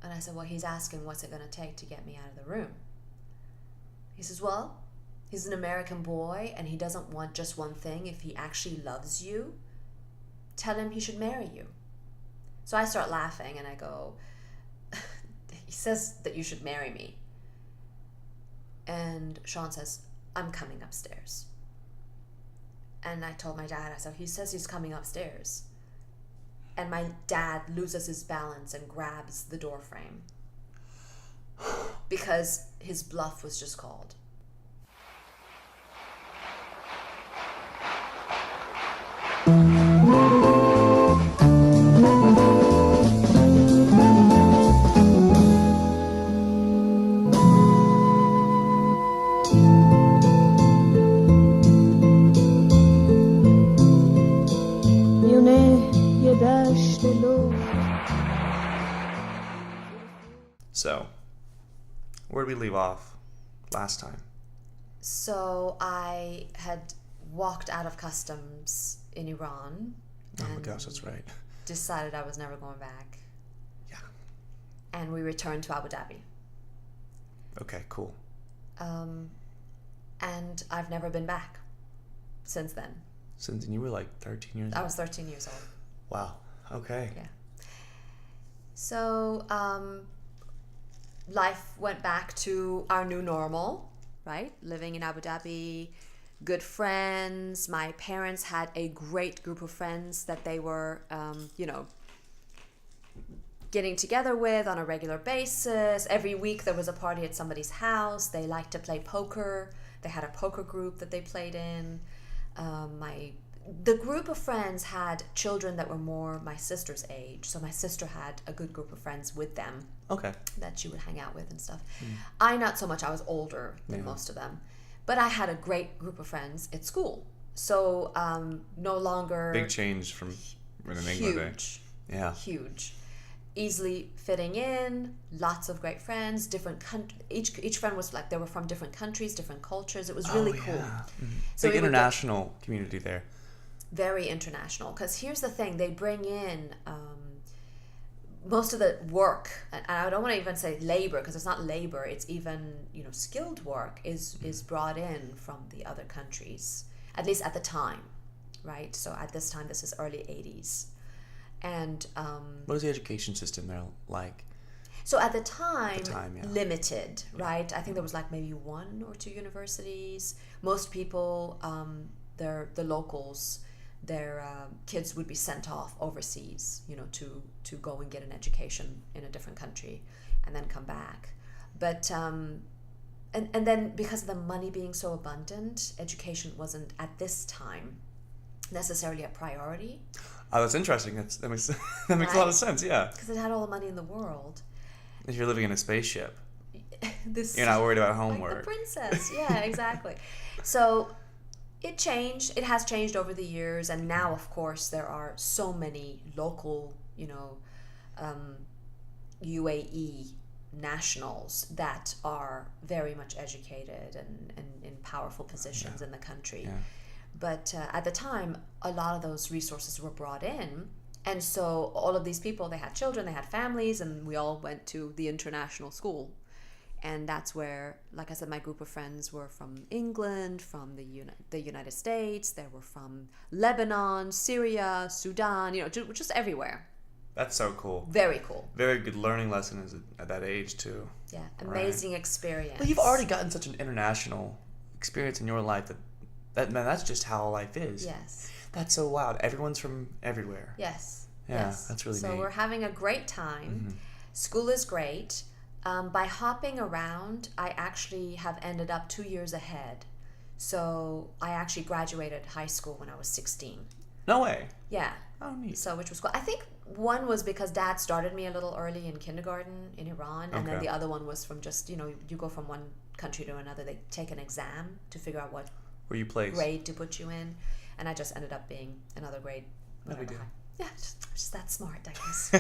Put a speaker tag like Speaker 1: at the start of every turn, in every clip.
Speaker 1: And I said, well, he's asking what's it going to take to get me out of the room. He says, well, he's an American boy and he doesn't want just one thing. If he actually loves you, tell him he should marry you. So I start laughing and I go, he says that you should marry me. And Sean says, I'm coming upstairs. And I told my dad, I said, he says he's coming upstairs. And my dad loses his balance and grabs the door frame because his bluff was just called.
Speaker 2: So, where did we leave off last time?
Speaker 1: So I had walked out of customs in Iran.
Speaker 2: Oh my gosh, that's right.
Speaker 1: Decided I was never going back.
Speaker 2: Yeah.
Speaker 1: And we returned to Abu Dhabi.
Speaker 2: Okay, cool.
Speaker 1: And I've never been back since then.
Speaker 2: Since you were like 13 years old?
Speaker 1: I was 13 years old.
Speaker 2: Wow. Okay.
Speaker 1: Yeah. So, life went back to our new normal, right? Living in Abu Dhabi, good friends. My parents had a great group of friends that they were, getting together with on a regular basis. Every week there was a party at somebody's house. They liked to play poker. They had a poker group that they played in. The group of friends had children that were more my sister's age. So my sister had a good group of friends with them.
Speaker 2: Okay.
Speaker 1: That she would hang out with and stuff. I not so much. I was older than most of them. But I had a great group of friends at school. So no longer...
Speaker 2: Big change from when in England.
Speaker 1: Huge.
Speaker 2: Yeah.
Speaker 1: Huge. Easily fitting in, lots of great friends, different each friend was like, they were from different countries, different cultures. It was really cool.
Speaker 2: Mm-hmm.
Speaker 1: So
Speaker 2: big international community there.
Speaker 1: Very international, because here's the thing, they bring in most of the work, and I don't want to even say labor, because it's not labor, it's even skilled work is brought in from the other countries, at least at the time, right? So at this time, this is early 80s. And
Speaker 2: what was the education system there like?
Speaker 1: So at the time,
Speaker 2: yeah.
Speaker 1: limited, right? I think there was like maybe 1 or 2 universities. Most people, the locals, their kids would be sent off overseas, to go and get an education in a different country and then come back. But and then because of the money being so abundant, education wasn't at this time necessarily a priority.
Speaker 2: Oh, that's interesting. That makes a lot of sense. Yeah,
Speaker 1: because it had all the money in the world.
Speaker 2: If you're living in a spaceship, you're not worried about homework.
Speaker 1: Like the princess. Yeah, exactly. So it changed. It has changed over the years, and now, of course, there are so many local, UAE nationals that are very much educated and in powerful positions in the country.
Speaker 2: Yeah.
Speaker 1: But at the time, a lot of those resources were brought in. And so all of these people, they had children, they had families, and we all went to the international school. And that's where, like I said, my group of friends were from England, from the United States. They were from Lebanon, Syria, Sudan, just everywhere.
Speaker 2: That's so cool.
Speaker 1: Very cool.
Speaker 2: Very good learning lesson at that age, too.
Speaker 1: Yeah, amazing experience.
Speaker 2: Well, you've already gotten such an international experience in your life that's just how life is.
Speaker 1: Yes.
Speaker 2: That's so wild. Everyone's from everywhere.
Speaker 1: Yes.
Speaker 2: Yeah,
Speaker 1: yes.
Speaker 2: That's really neat.
Speaker 1: So we're having a great time. Mm-hmm. School is great. By hopping around, I actually have ended up 2 years ahead. So I actually graduated high school when I was 16.
Speaker 2: No way.
Speaker 1: Yeah.
Speaker 2: Oh, neat.
Speaker 1: So which was cool. I think one was because Dad started me a little early in kindergarten in Iran, and then the other one was from just, you go from one country to another. They take an exam to figure out what grade to put you in, and I just ended up being another grade.
Speaker 2: No big deal.
Speaker 1: Yeah, just that smart, I guess.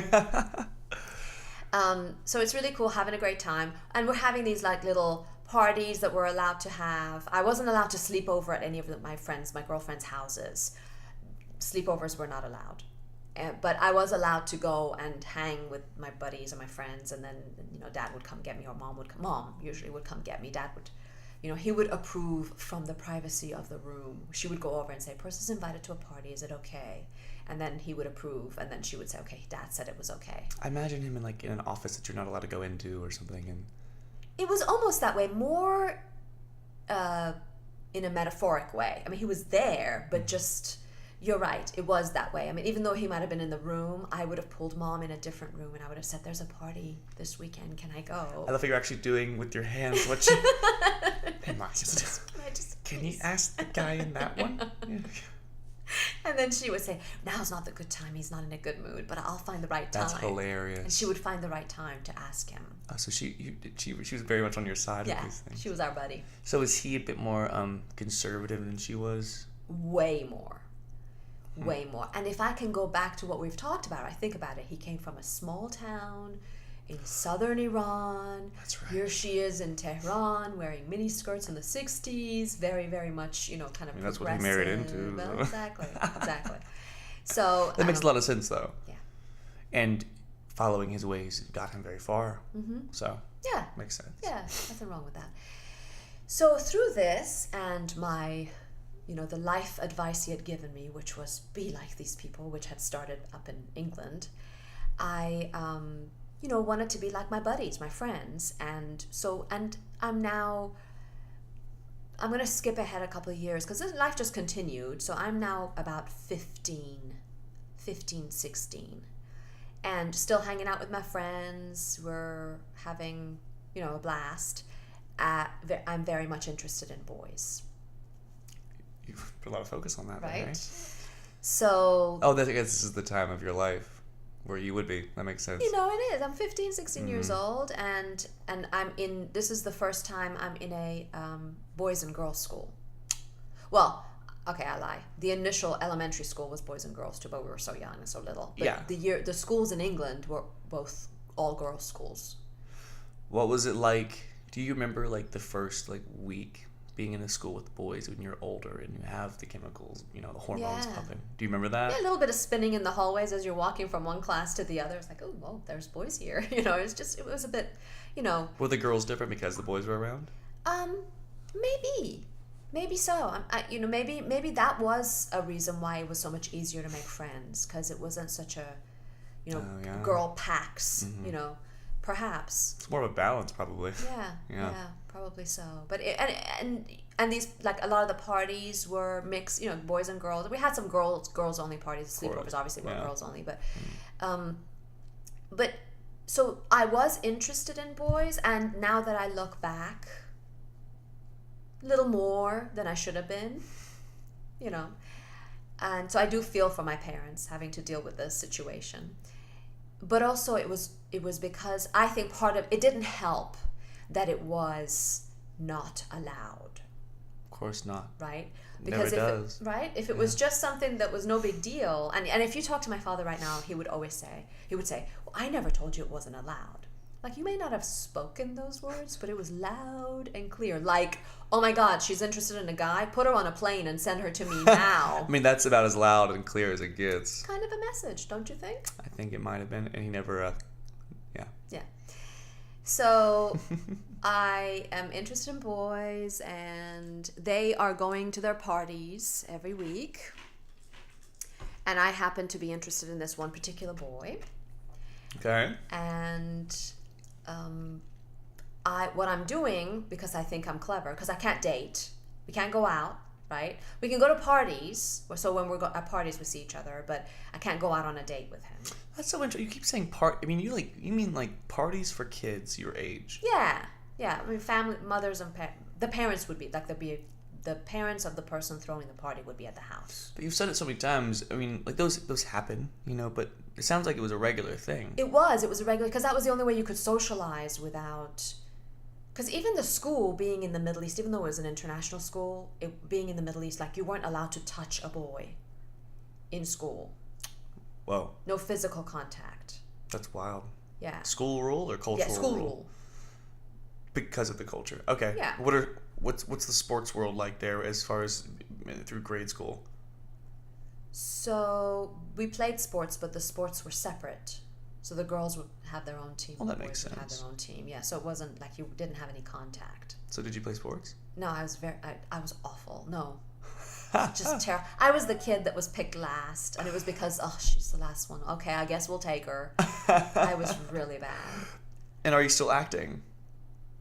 Speaker 1: So it's really cool, having a great time, and we're having these like little parties that we're allowed to have. I wasn't allowed to sleep over at any of my girlfriends' houses. Sleepovers were not allowed. But I was allowed to go and hang with my buddies and my friends, and then Dad would come get me, or Mom usually would come get me. Dad would, he would approve from the privacy of the room. She would go over and say, "Parisa's invited to a party. Is it okay?" And then he would approve, and then she would say, "Okay, Dad said it was okay."
Speaker 2: I imagine him in an office that you're not allowed to go into or something, and
Speaker 1: it was almost that way, more in a metaphoric way. I mean, he was there, but just. You're right. It was that way. I mean, even though he might have been in the room, I would have pulled Mom in a different room, and I would have said, "There's a party this weekend. Can I go?"
Speaker 2: I love what you're actually doing with your hands. What you? Hey, Mom, can you ask the guy in that one? Yeah.
Speaker 1: And then she would say, "Now's not the good time. He's not in a good mood, but I'll find the right time."
Speaker 2: That's hilarious.
Speaker 1: And she would find the right time to ask him.
Speaker 2: Oh, so she was very much on your side with these things.
Speaker 1: She was our buddy.
Speaker 2: So is he a bit more conservative than she was?
Speaker 1: Way more. Way more. And if I can go back to what we've talked about, I think about it. He came from a small town in southern Iran.
Speaker 2: That's right.
Speaker 1: Here she is in Tehran wearing mini skirts in the 60s. Very, very much, kind of
Speaker 2: that's what he married into.
Speaker 1: Well, exactly. So
Speaker 2: that makes a lot of sense, though.
Speaker 1: Yeah.
Speaker 2: And following his ways got him very far.
Speaker 1: Mm-hmm.
Speaker 2: So
Speaker 1: yeah,
Speaker 2: makes sense.
Speaker 1: Yeah, nothing wrong with that. So through this and my the life advice he had given me, which was be like these people, which had started up in England, I, wanted to be like my buddies, my friends. And I'm going to skip ahead a couple of years because life just continued. So I'm now about 15, 16, and still hanging out with my friends. We're having, a blast. I'm very much interested in boys.
Speaker 2: You put a lot of focus on that, right?
Speaker 1: So...
Speaker 2: I guess this is the time of your life where you would be. That makes sense.
Speaker 1: It is. I'm 15, 16 years old, and this is the first time I'm in a boys and girls school. Well, okay, I lie. The initial elementary school was boys and girls too, but we were so young and so little. But the schools in England were both all girls schools.
Speaker 2: What was it like? Do you remember the first week being in a school with boys when you're older and you have the chemicals, the hormones pumping? Do you remember that?
Speaker 1: Yeah, a little bit of spinning in the hallways as you're walking from one class to the other. It's like, oh, whoa, there's boys here. It was a bit,
Speaker 2: Were the girls different because the boys were around?
Speaker 1: Maybe so. Maybe that was a reason why it was so much easier to make friends, because it wasn't such a, girl packs, perhaps.
Speaker 2: It's more of a balance, probably.
Speaker 1: Yeah, probably so. But and these, a lot of the parties were mixed, boys and girls. We had some girls only parties. Sleepovers obviously were girls only, but so I was interested in boys, and now that I look back, a little more than I should have been, and so I do feel for my parents having to deal with this situation. But also it was because I think part of it didn't help that it was not allowed.
Speaker 2: Of course not.
Speaker 1: Right?
Speaker 2: Because
Speaker 1: if it was just something that was no big deal, and if you talk to my father right now, he would say, "Well, I never told you it wasn't allowed." You may not have spoken those words, but it was loud and clear. Oh my God, she's interested in a guy? Put her on a plane and send her to me now.
Speaker 2: I mean, that's about as loud and clear as it gets.
Speaker 1: Kind of a message, don't you think?
Speaker 2: I think it might have been, and he never,
Speaker 1: Yeah. So I am interested in boys, and they are going to their parties every week. And I happen to be interested in this one particular boy.
Speaker 2: Okay.
Speaker 1: And what I'm doing, because I think I'm clever, because I can't date, we can't go out, right? We can go to parties, so when we're at parties we see each other, but I can't go out on a date with him.
Speaker 2: That's so interesting. You keep saying I mean, you mean parties for kids your age?
Speaker 1: Yeah. I mean, family, mothers and the parents would be the parents of the person throwing the party would be at the house.
Speaker 2: But you've said it so many times. I mean, those happen, but it sounds like it was a regular thing.
Speaker 1: It was a regular, because that was the only way you could socialize without. Because even the school being in the Middle East, even though it was an international school, being in the Middle East, you weren't allowed to touch a boy in school.
Speaker 2: Whoa.
Speaker 1: No physical contact.
Speaker 2: That's wild.
Speaker 1: Yeah.
Speaker 2: School rule or cultural rule?
Speaker 1: Yeah, school rule.
Speaker 2: Because of the culture. Okay.
Speaker 1: Yeah.
Speaker 2: What's the sports world like there as far as through grade school?
Speaker 1: So we played sports, but the sports were separate. So the girls would have their own team.
Speaker 2: Well, that
Speaker 1: the
Speaker 2: makes
Speaker 1: boys would have
Speaker 2: sense.
Speaker 1: their own team. Yeah, so it wasn't like you didn't have any contact.
Speaker 2: So did you play sports?
Speaker 1: No, I was awful. No. Just terrible. I was the kid that was picked last, and it was because, oh, she's the last one. Okay, I guess we'll take her. I was really bad.
Speaker 2: And are you still acting?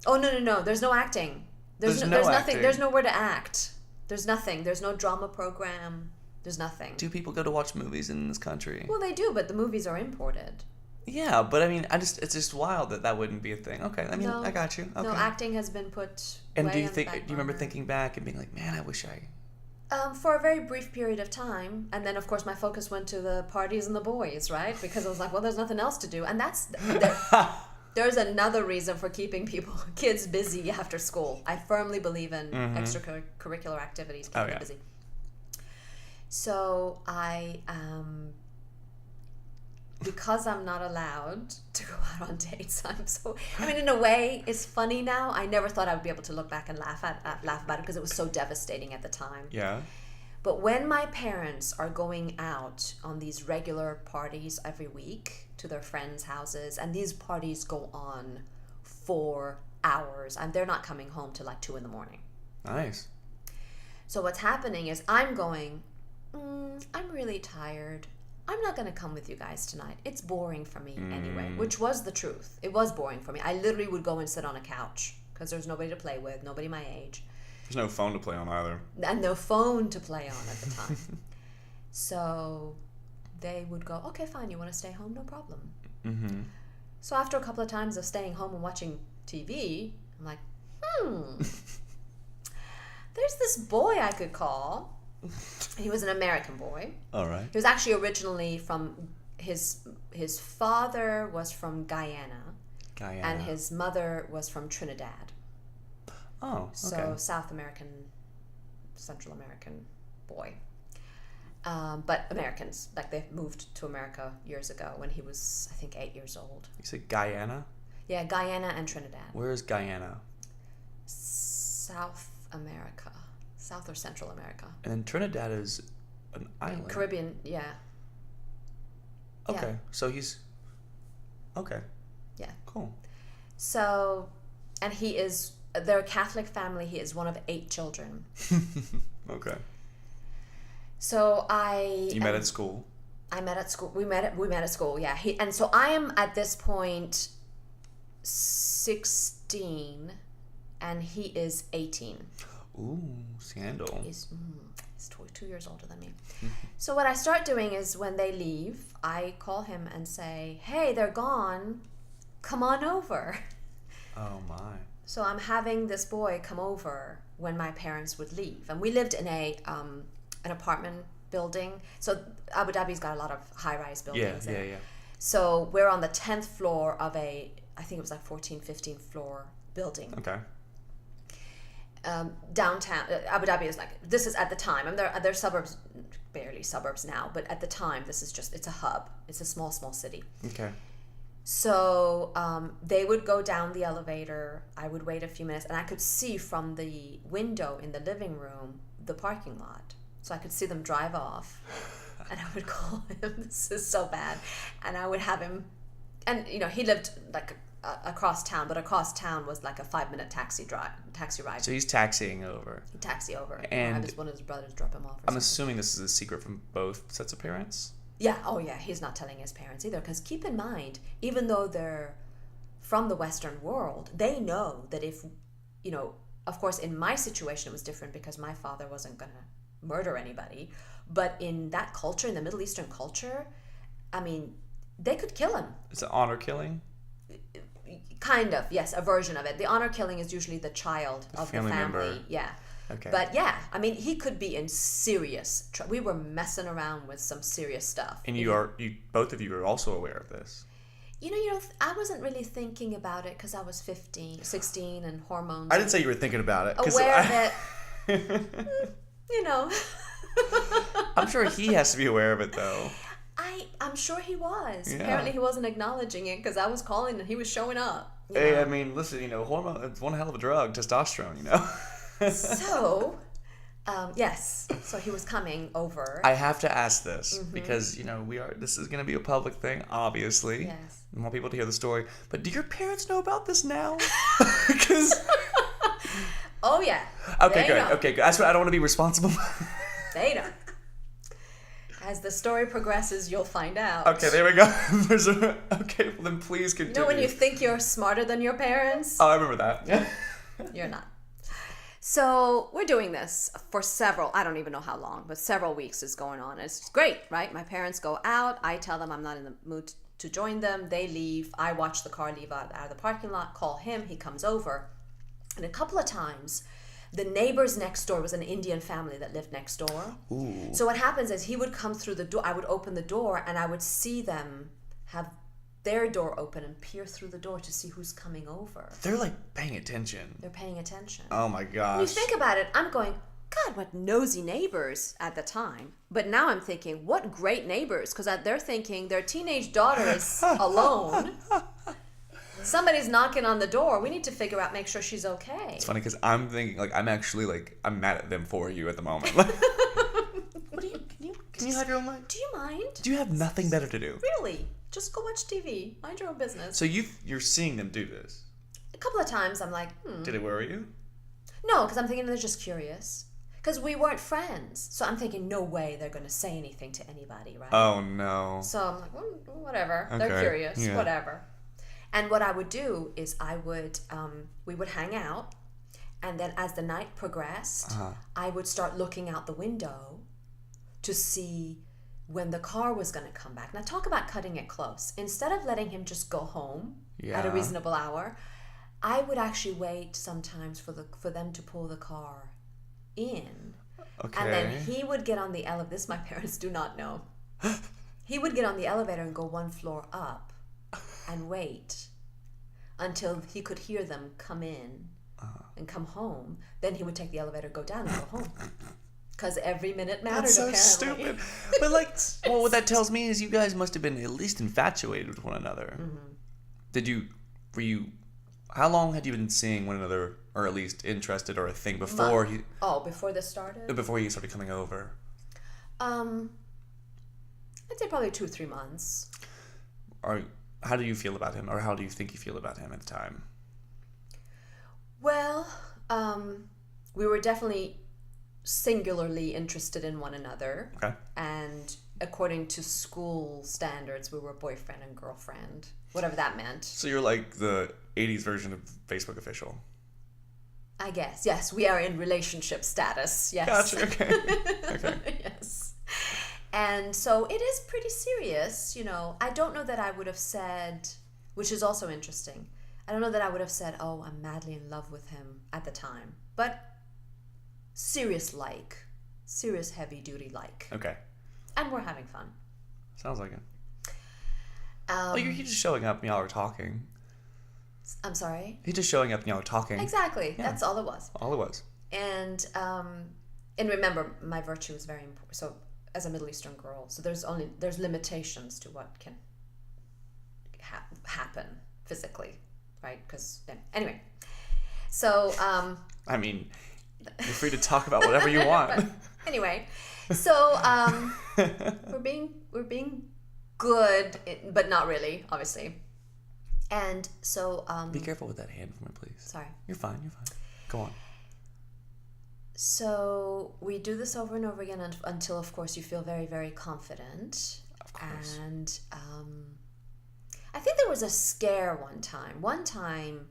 Speaker 1: Oh, no. There's no acting. There's nothing.
Speaker 2: Acting.
Speaker 1: There's nowhere to act. There's nothing. There's no drama program. There's nothing.
Speaker 2: Do people go to watch movies in this country?
Speaker 1: Well, they do, but the movies are imported.
Speaker 2: Yeah, but I mean, it's just wild that wouldn't be a thing. Okay, I mean,
Speaker 1: No.
Speaker 2: I got you. Okay.
Speaker 1: No, acting has been put.
Speaker 2: And
Speaker 1: way
Speaker 2: do you
Speaker 1: on the
Speaker 2: think?
Speaker 1: back
Speaker 2: Do you remember
Speaker 1: burner.
Speaker 2: thinking back and being like, man, I wish I.
Speaker 1: For a very brief period of time, and then of course my focus went to the parties and the boys, right? Because I was like, well, there's nothing else to do, and there's another reason for keeping kids busy after school. I firmly believe in extracurricular activities, keeping them busy. So I, because I'm not allowed to go out on dates, in a way, it's funny now. I never thought I would be able to look back and laugh about it because it was so devastating at the time.
Speaker 2: Yeah.
Speaker 1: But when my parents are going out on these regular parties every week to their friends' houses, and these parties go on for hours, and they're not coming home till like 2 a.m.
Speaker 2: Nice.
Speaker 1: So what's happening is I'm going, I'm really tired. I'm not going to come with you guys tonight. It's boring for me anyway, which was the truth. It was boring for me. I literally would go and sit on a couch because there's nobody to play with, nobody my age.
Speaker 3: There's no phone to play on either.
Speaker 1: And no phone to play on at the time. So they would go, okay, fine, you want to stay home? No problem.
Speaker 2: Mm-hmm.
Speaker 1: So after a couple of times of staying home and watching TV, I'm like, there's this boy I could call. He was an American boy.
Speaker 2: All right.
Speaker 1: He was actually originally from, his father was from Guyana. And his mother was from Trinidad.
Speaker 2: Oh, okay.
Speaker 1: So South American, Central American boy. But Americans, like they moved to America years ago when he was, I think, 8 years old.
Speaker 2: You said Guyana?
Speaker 1: Yeah, Guyana and Trinidad.
Speaker 2: Where is Guyana?
Speaker 1: South America. South or Central America.
Speaker 2: And then Trinidad is an island.
Speaker 1: Caribbean, yeah.
Speaker 2: Okay,
Speaker 1: Yeah.
Speaker 2: so he's... Okay.
Speaker 1: Yeah.
Speaker 2: Cool.
Speaker 1: So, and they're a Catholic family. He is one of 8 children.
Speaker 2: Okay.
Speaker 1: So
Speaker 2: You met at school?
Speaker 1: I met at school. We met at school, yeah. And so I am at this point 16 and he is 18.
Speaker 2: Ooh, scandal.
Speaker 1: He's 2 years older than me. So what I start doing is when they leave, I call him and say, hey, they're gone. Come on over.
Speaker 2: Oh, my.
Speaker 1: So I'm having this boy come over when my parents would leave. And we lived in an apartment building. So Abu Dhabi's got a lot of high-rise buildings.
Speaker 2: Yeah.
Speaker 1: So we're on the 10th floor of I think it was like 14, 15 floor building.
Speaker 2: Okay.
Speaker 1: Downtown Abu Dhabi is like, this is at the time, and they're suburbs, barely suburbs now, but at the time this is it's a hub. It's a small city.
Speaker 2: Okay.
Speaker 1: So they would go down the elevator. I would wait a few minutes, and I could see from the window in the living room the parking lot. So I could see them drive off, and I would call him. This is so bad, and I would have him, and he lived like across town, but across town was like a 5-minute taxi ride.
Speaker 2: So he's taxiing over.
Speaker 1: He'd taxi over,
Speaker 2: And
Speaker 1: have one of his brothers drop him off.
Speaker 2: I'm assuming this is a secret from both sets of parents?
Speaker 1: Yeah, oh yeah, he's not telling his parents either, because keep in mind, even though they're from the Western world, they know that if, of course in my situation it was different because my father wasn't going to murder anybody, but in that culture, in the Middle Eastern culture, I mean, they could kill him.
Speaker 2: It's an honor killing?
Speaker 1: Kind of, yes, a version of it. The honor killing is usually the child of the family.
Speaker 2: Member.
Speaker 1: Yeah.
Speaker 2: Okay.
Speaker 1: But yeah, I mean, he could be in serious trouble. We were messing around with some serious stuff.
Speaker 2: And both of you are also aware of this.
Speaker 1: I wasn't really thinking about it because I was 16 and hormones.
Speaker 3: I didn't say you were thinking about it.
Speaker 1: Aware of it.
Speaker 2: I'm sure he has to be aware of it, though.
Speaker 1: I'm sure he was.
Speaker 2: Yeah.
Speaker 1: Apparently he wasn't acknowledging it because I was calling and he was showing up.
Speaker 2: Hey, I mean, listen, hormone, it's one hell of a drug, testosterone,
Speaker 1: So Yes. So he was coming over.
Speaker 2: I have to ask this because this is going to be a public thing, obviously.
Speaker 1: Yes.
Speaker 2: I want people to hear the story. But do your parents know about this now? Because
Speaker 1: Oh yeah.
Speaker 2: okay,
Speaker 1: They
Speaker 2: good.
Speaker 1: know.
Speaker 2: Okay, good. That's what I don't want to be responsible.
Speaker 1: They know. As the story progresses, you'll find out.
Speaker 2: Okay, there we go. Okay, well then please continue.
Speaker 1: You know when you think you're smarter than your parents?
Speaker 2: Oh, I remember that.
Speaker 1: You're not. So we're doing this for I don't even know how long, but several weeks is going on. It's great, right? My parents go out. I tell them I'm not in the mood to join them. They leave. I watch the car leave out of the parking lot, call him. He comes over. And a couple of times, the neighbors next door was an Indian family that lived next door.
Speaker 2: Ooh.
Speaker 1: So what happens is he would come through the door. I would open the door and I would see them have their door open and peer through the door to see who's coming over.
Speaker 2: They're like paying attention.
Speaker 1: They're paying attention.
Speaker 3: Oh my gosh.
Speaker 1: When you think about it, I'm going, God, what nosy neighbors at the time. But now I'm thinking, what great neighbors, because they're thinking their teenage daughter is alone. Somebody's knocking on the door. We need to figure out, make sure she's okay.
Speaker 3: It's funny because I'm thinking, like, I'm actually, like, I'm mad at them for you at the moment.
Speaker 2: What do can you have your own life?
Speaker 1: Do you mind?
Speaker 2: Do you have nothing better to do?
Speaker 1: Really? Just go watch TV. Mind your own business.
Speaker 2: So you're seeing them do this.
Speaker 1: A couple of times I'm like,
Speaker 3: Did it worry you?
Speaker 1: No, because I'm thinking they're just curious. Because we weren't friends. So I'm thinking, no way they're going to say anything to anybody, right?
Speaker 3: Oh no.
Speaker 1: So I'm like, well, whatever.
Speaker 3: Okay,
Speaker 1: They're curious.
Speaker 3: yeah.
Speaker 1: Whatever. And what I would do is we would hang out. And then as the night progressed, I would start looking out the window to see when the car was going to come back. Now talk about cutting it close. Instead of letting him just go home at a
Speaker 2: Yeah.
Speaker 1: reasonable hour, I would actually wait sometimes for them to pull the car in.
Speaker 2: Okay.
Speaker 1: And then he would get on the elevator. This my parents do not know. He would get on the elevator and go one floor up and wait until he could hear them come in and come home. Then he would take the elevator, go down, and go home. Because every minute mattered,
Speaker 2: That's so
Speaker 1: apparently.
Speaker 2: stupid. But like, well, what that tells me is you guys must have been at least infatuated with one another. Were you? How long had you been seeing one another, or at least interested, or a thing before
Speaker 1: Before this started?
Speaker 2: before he started coming over?
Speaker 1: I'd say probably 2 or 3 months.
Speaker 2: Or how do you feel about him, or how do you think you feel about him at the time?
Speaker 1: Well, we were definitely singularly interested in one another.
Speaker 2: Okay.
Speaker 1: And according to school standards, we were boyfriend and girlfriend, whatever that meant.
Speaker 3: So you're like the 80s version of Facebook official.
Speaker 1: I guess. Yes, we are in relationship status. Yes.
Speaker 3: Gotcha. Okay. Okay.
Speaker 1: Yes. And so it is pretty serious, I don't know that I would have said, which is also interesting, I don't know that I would have said, oh, I'm madly in love with him at the time. But serious heavy duty like.
Speaker 2: Okay.
Speaker 1: And we're having fun.
Speaker 2: Sounds like it. Well, you're just showing up and y'all are talking.
Speaker 1: I'm sorry?
Speaker 2: He's just showing up and y'all are talking.
Speaker 1: Exactly.
Speaker 2: Yeah.
Speaker 1: That's all it was.
Speaker 2: All it was.
Speaker 1: And remember, my virtue is very important. So as a Middle Eastern girl, so there's limitations to what can happen physically, right? Because anyway, so
Speaker 2: I mean, you're free to talk about whatever you want.
Speaker 1: But anyway, so we're being good, but not really, obviously. And so
Speaker 2: Be careful with that hand for me, please.
Speaker 1: Sorry.
Speaker 2: You're fine. You're fine. Go on.
Speaker 1: So we do this over and over again until, of course, you feel very, very confident.
Speaker 2: Of course.
Speaker 1: And I think there was a scare one time. One time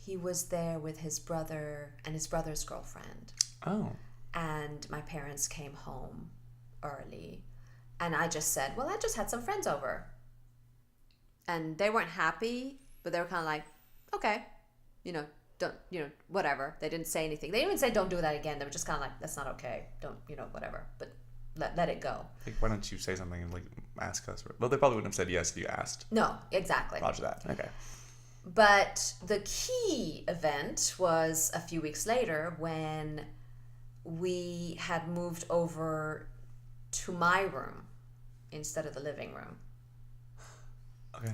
Speaker 1: he was there with his brother and his brother's girlfriend.
Speaker 2: Oh.
Speaker 1: And my parents came home early. And I just said, well, I just had some friends over. And they weren't happy, but they were kind of like, okay, don't, whatever. They didn't say anything. They didn't even say, don't do that again. They were just kind of like, that's not okay. Don't, whatever. But let it go.
Speaker 3: Like, why don't you say something and, like, ask us? Well, they probably wouldn't have said yes if you asked.
Speaker 1: No, exactly.
Speaker 3: Roger that.
Speaker 2: Okay.
Speaker 1: But the key event was a few weeks later when we had moved over to my room instead of the living room.
Speaker 3: Okay.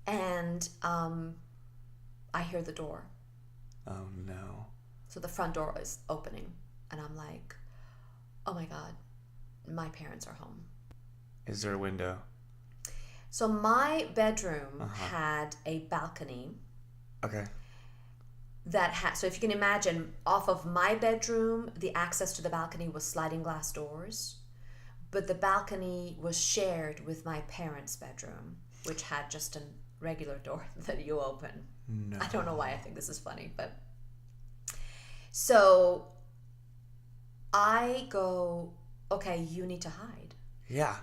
Speaker 1: And I hear the door.
Speaker 2: Oh no.
Speaker 1: So the front door is opening, and I'm like, oh my God, my parents are home.
Speaker 2: Is there a window?
Speaker 1: So my bedroom had a balcony.
Speaker 2: Okay.
Speaker 1: So if you can imagine, off of my bedroom, the access to the balcony was sliding glass doors, but the balcony was shared with my parents' bedroom, which had just a regular door that you open.
Speaker 2: No.
Speaker 1: I don't know why I think this is funny, but so I go, okay, you need to hide.
Speaker 2: Yeah.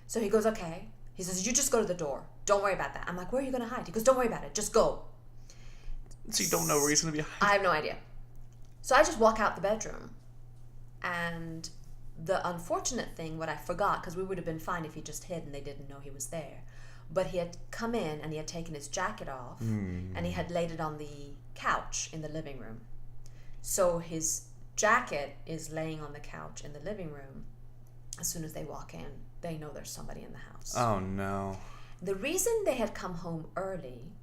Speaker 1: So he goes, okay. He says, you just go to the door. Don't worry about that. I'm like, where are you going to hide? He goes, don't worry about it. Just go.
Speaker 2: So you don't know where he's going to be hiding?
Speaker 1: I have no idea. So I just walk out the bedroom. And the unfortunate thing, what I forgot, because we would have been fine if he just hid and they didn't know he was there. But he had come in and he had taken his jacket off and he had laid it on the couch in the living room. So his jacket is laying on the couch in the living room. As soon as they walk in, they know there's somebody in the house.
Speaker 2: Oh, no.
Speaker 1: The reason they had come home early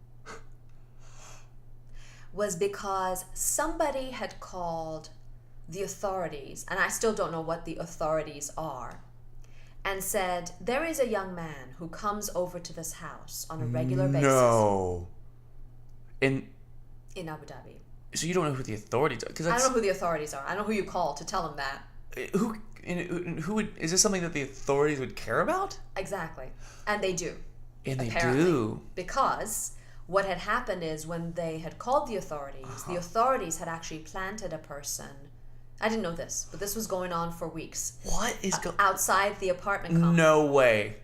Speaker 1: was because somebody had called the authorities, and I still don't know what the authorities are, and said, there is a young man who comes over to this house on a regular basis.
Speaker 2: No. In
Speaker 1: Abu Dhabi.
Speaker 2: So you don't know who the authorities are? 'Cause
Speaker 1: I don't know who the authorities are. I don't know who you call to tell them that.
Speaker 2: Who would... Is this something that the authorities would care about?
Speaker 1: Exactly. And they do.
Speaker 2: And they
Speaker 1: apparently.
Speaker 2: do.
Speaker 1: Because what had happened is when they had called the authorities had actually planted a person. I didn't know this, but this was going on for weeks.
Speaker 2: What is
Speaker 1: outside the apartment complex.
Speaker 2: No way.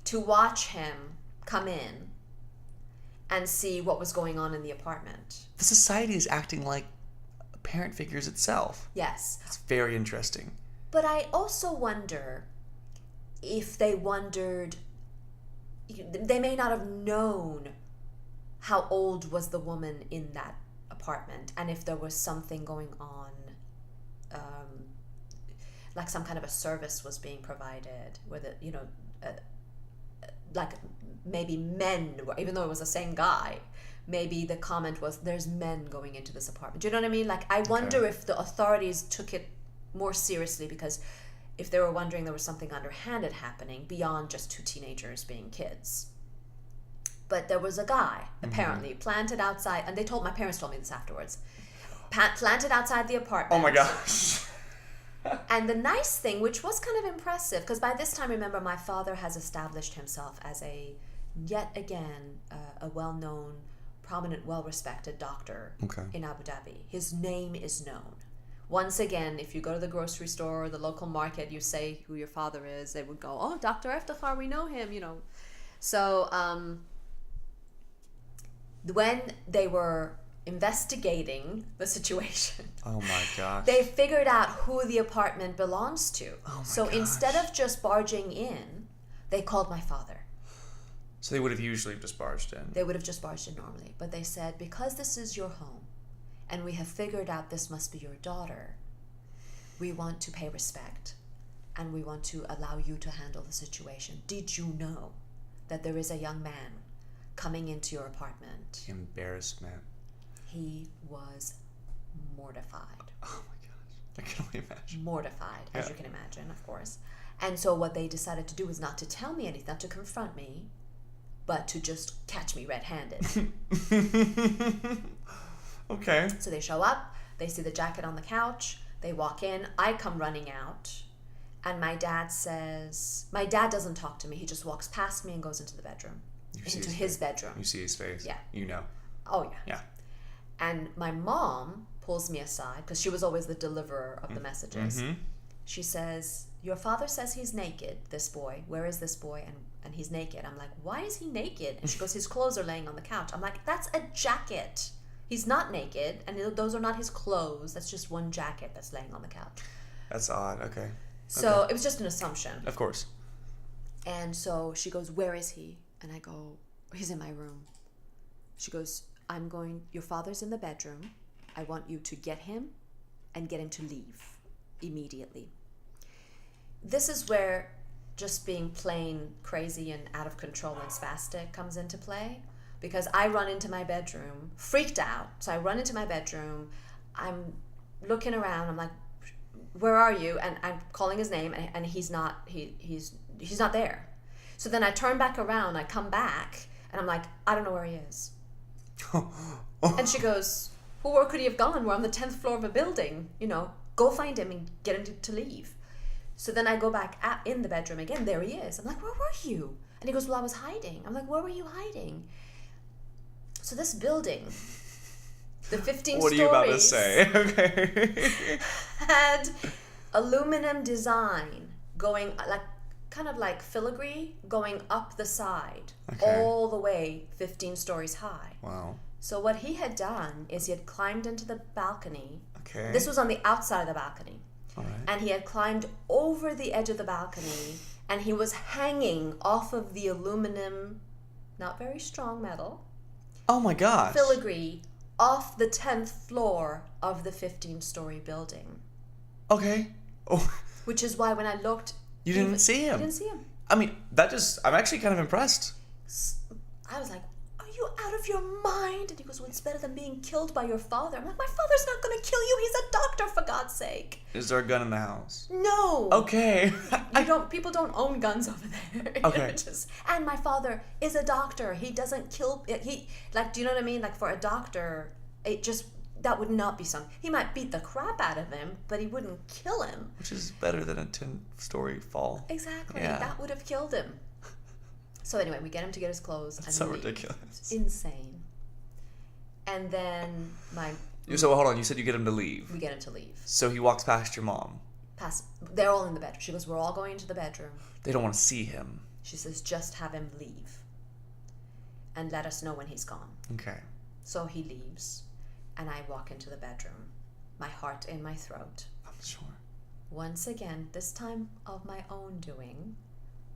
Speaker 1: To watch him come in and see what was going on in the apartment.
Speaker 2: The society is acting like parent figures itself.
Speaker 1: Yes.
Speaker 2: It's very interesting.
Speaker 1: But I also wonder if they wondered, they may not have known how old was the woman in that apartment and if there was something going on, like some kind of a service was being provided, whether, like maybe men, even though it was the same guy, maybe the comment was, there's men going into this apartment. Do you know what I mean? Like, I wonder if the authorities took it more seriously, because if they were wondering there was something underhanded happening beyond just two teenagers being kids. But there was a guy, apparently, planted outside, and my parents told me this afterwards, planted outside the apartment.
Speaker 2: Oh my gosh.
Speaker 1: And the nice thing, which was kind of impressive, because by this time, remember, my father has established himself as yet again, a well-known, prominent, well-respected doctor in Abu Dhabi. His name is known. Once again, if you go to the grocery store or the local market, you say who your father is, they would go, oh, Dr. Eftekhar, we know him, So when they were investigating the situation,
Speaker 2: oh my gosh,
Speaker 1: they figured out who the apartment belongs to.
Speaker 2: Oh my gosh.
Speaker 1: Instead of just barging in, they called my father.
Speaker 2: So they would have usually just barged in.
Speaker 1: They would have just barged in normally. But they said, because this is your home, and we have figured out this must be your daughter, we want to pay respect, and we want to allow you to handle the situation. Did you know that there is a young man coming into your apartment?
Speaker 2: Embarrassment.
Speaker 1: He was mortified.
Speaker 2: Oh my gosh. I can only imagine.
Speaker 1: Mortified, as you can imagine, of course. And so what they decided to do was not to tell me anything, not to confront me, but to just catch me red-handed.
Speaker 2: Okay.
Speaker 1: So they show up, they see the jacket on the couch, they walk in, I come running out, and my dad doesn't talk to me, he just walks past me and goes into the bedroom. Into his bedroom.
Speaker 2: You see his face.
Speaker 1: Yeah.
Speaker 2: You know.
Speaker 1: Oh, yeah.
Speaker 2: Yeah.
Speaker 1: And my mom pulls me aside, because she was always the deliverer of the messages.
Speaker 2: Mm-hmm.
Speaker 1: She says, your father says he's naked, this boy. Where is this boy? And he's naked. I'm like, why is he naked? And she goes, his clothes are laying on the couch. I'm like, that's a jacket. He's not naked, and those are not his clothes. That's just one jacket that's laying on the couch.
Speaker 2: That's odd. Okay.
Speaker 1: So it was just an assumption.
Speaker 2: Of course.
Speaker 1: And so she goes, where is he? And I go, he's in my room. She goes, your father's in the bedroom. I want you to get him and get him to leave immediately. This is where just being plain crazy and out of control and spastic comes into play, because I run into my bedroom, freaked out. So I run into my bedroom. I'm looking around. I'm like, where are you? And I'm calling his name, and he's not. He's not there. So then I turn back around. I come back, and I'm like, I don't know where he is. And she goes, well, where could he have gone? We're on the 10th floor of a building. Go find him and get him to leave. So then I go back in the bedroom again. There he is. I'm like, where were you? And he goes, well, I was hiding. I'm like, where were you hiding? So this building, the 15
Speaker 2: What are you about to say? Okay.
Speaker 1: had aluminum design going, kind of like filigree, going up the side, all the way 15 stories high.
Speaker 2: Wow.
Speaker 1: So what he had done is he had climbed into the balcony.
Speaker 2: Okay.
Speaker 1: This was on the outside of the balcony.
Speaker 2: All right.
Speaker 1: And he had climbed over the edge of the balcony, and he was hanging off of the aluminum, not very strong metal,
Speaker 2: Oh my gosh.
Speaker 1: filigree, off the 10th floor of the 15-story building.
Speaker 2: Okay. Oh,
Speaker 1: Which is why when I looked...
Speaker 2: you didn't see him.
Speaker 1: I didn't see him.
Speaker 2: I mean, I'm actually kind of impressed.
Speaker 1: I was like, are you out of your mind? And he goes, well, it's better than being killed by your father. I'm like, my father's not going to kill you. He's a doctor, for God's sake.
Speaker 2: Is there a gun in the house?
Speaker 1: No.
Speaker 2: Okay.
Speaker 1: People don't own guns over there.
Speaker 2: Okay.
Speaker 1: And my father is a doctor. He doesn't kill. Do you know what I mean? Like, for a doctor, that would not be something. He might beat the crap out of him, but he wouldn't kill him.
Speaker 2: Which is better than a 10-story fall.
Speaker 1: Exactly.
Speaker 2: Yeah.
Speaker 1: That would have killed him. So anyway, we get him to get his clothes.
Speaker 2: That's
Speaker 1: and
Speaker 2: so
Speaker 1: leave.
Speaker 2: ridiculous.
Speaker 1: It's insane. And then
Speaker 2: So hold on, you said you get him to leave.
Speaker 1: we get him to leave.
Speaker 2: So he walks past your mom.
Speaker 1: They're all in the bedroom. She goes, we're all going into the bedroom.
Speaker 2: They don't want to see him.
Speaker 1: She says, just have him leave. And let us know when he's gone.
Speaker 2: Okay.
Speaker 1: So he leaves. And I walk into the bedroom. My heart in my throat.
Speaker 2: I'm sure.
Speaker 1: Once again, this time of my own doing,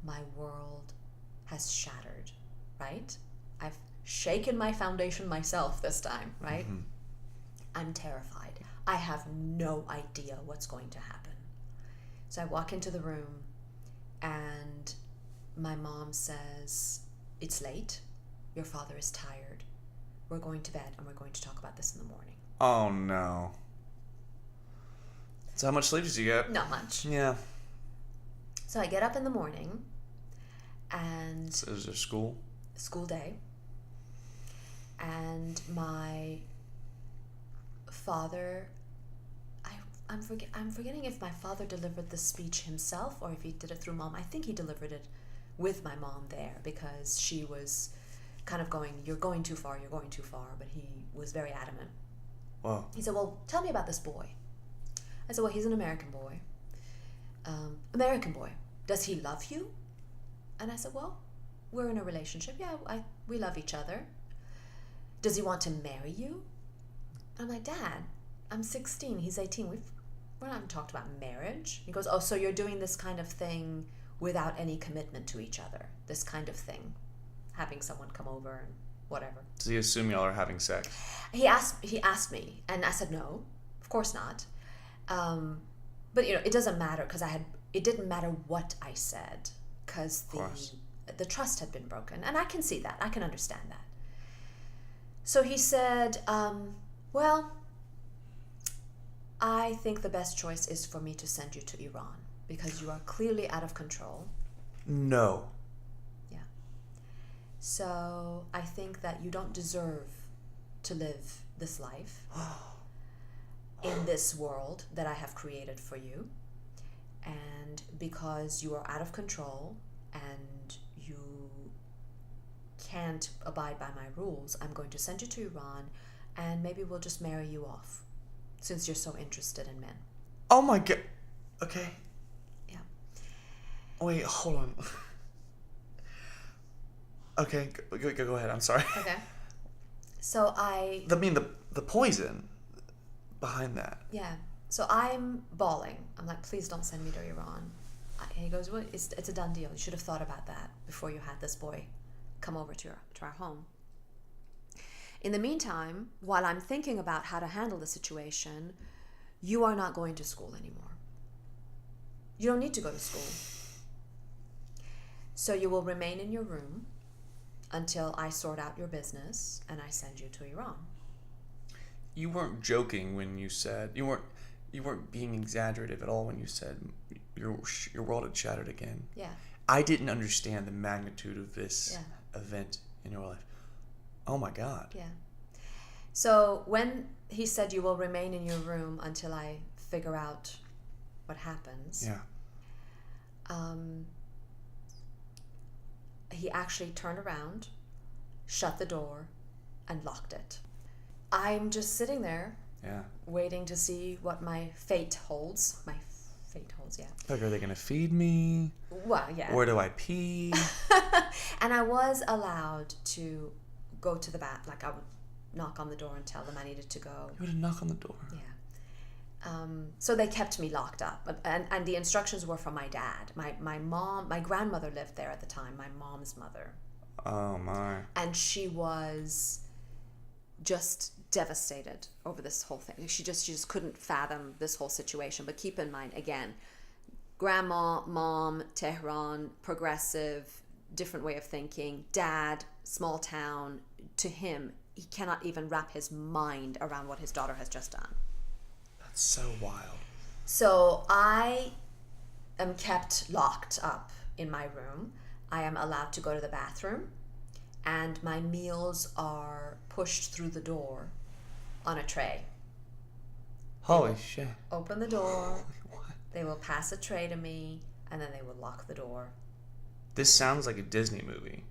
Speaker 1: my world has shattered, right? I've shaken my foundation myself this time, right?
Speaker 2: Mm-hmm.
Speaker 1: I'm terrified. I have no idea what's going to happen. So I walk into the room and my mom says, it's late. Your father is tired. We're going to bed and we're going to talk about this in the morning.
Speaker 2: Oh no. So how much sleep did you get?
Speaker 1: Not much.
Speaker 2: Yeah.
Speaker 1: So I get up in the morning and
Speaker 2: So is there school?
Speaker 1: school day, and my father, I'm forgetting if my father delivered the speech himself or if he did it through mom. I think he delivered it with my mom there because she was kind of going, you're going too far, but he was very adamant.
Speaker 2: Wow.
Speaker 1: He said, well, tell me about this boy. I said, well, he's an American boy. American boy. Does he love you? And I said, well, we're in a relationship. Yeah, we love each other. Does he want to marry you? I'm like, Dad, I'm 16. He's 18. We're not talked about marriage. He goes, oh, so you're doing this kind of thing without any commitment to each other. This kind of thing. Having someone come over and whatever.
Speaker 2: Does he assume y'all are having sex?
Speaker 1: He asked me, and I said, no, of course not. But, it doesn't matter because it didn't matter what I said because the trust had been broken. And I can see that. I can understand that. So he said, well, I think the best choice is for me to send you to Iran because you are clearly out of control.
Speaker 2: No.
Speaker 1: Yeah. So I think that you don't deserve to live this life in this world that I have created for you. And because you are out of control and you can't abide by my rules, I'm going to send you to Iran and maybe we'll just marry you off since you're so interested in men.
Speaker 2: Oh my god. Okay.
Speaker 1: Yeah.
Speaker 2: Wait, hold on. Okay, go ahead. I'm sorry.
Speaker 1: Okay. So
Speaker 2: the poison behind that.
Speaker 1: Yeah. So I'm bawling. I'm like, please don't send me to Iran. And he goes, well, it's a done deal. You should have thought about that before you had this boy come over to our home. In the meantime, while I'm thinking about how to handle the situation, you are not going to school anymore. You don't need to go to school. So you will remain in your room until I sort out your business and I send you to Iran.
Speaker 2: you weren't joking when you said you weren't being exaggerative at all when you said your world had shattered again.
Speaker 1: Yeah.
Speaker 2: I didn't understand the magnitude of this event in your life. Oh my God.
Speaker 1: Yeah. So when he said you will remain in your room until I figure out what happens.
Speaker 2: Yeah.
Speaker 1: He actually turned around, shut the door, and locked it. I'm just sitting there, waiting to see what my fate holds. My fate holds, yeah.
Speaker 2: Like, are they gonna feed me?
Speaker 1: Well, yeah.
Speaker 2: Where do I pee?
Speaker 1: And I was allowed to go to the bath. Like, I would knock on the door and tell them I needed to go.
Speaker 2: You would knock on the door.
Speaker 1: Yeah. So they kept me locked up, and the instructions were from my dad. My grandmother lived there at the time, my mom's mother.
Speaker 2: Oh my.
Speaker 1: And she was just devastated over this whole thing. She just couldn't fathom this whole situation. But keep in mind, again, grandma, mom, Tehran, progressive, different way of thinking, dad, small town. To him, he cannot even wrap his mind around what his daughter has just done.
Speaker 2: So wild.
Speaker 1: So I am kept locked up in my room. I am allowed to go to the bathroom, and my meals are pushed through the door on a tray.
Speaker 2: Holy shit.
Speaker 1: Open the door.
Speaker 2: What?
Speaker 1: They will pass a tray to me, and then they will lock the door.
Speaker 2: This sounds like a Disney movie.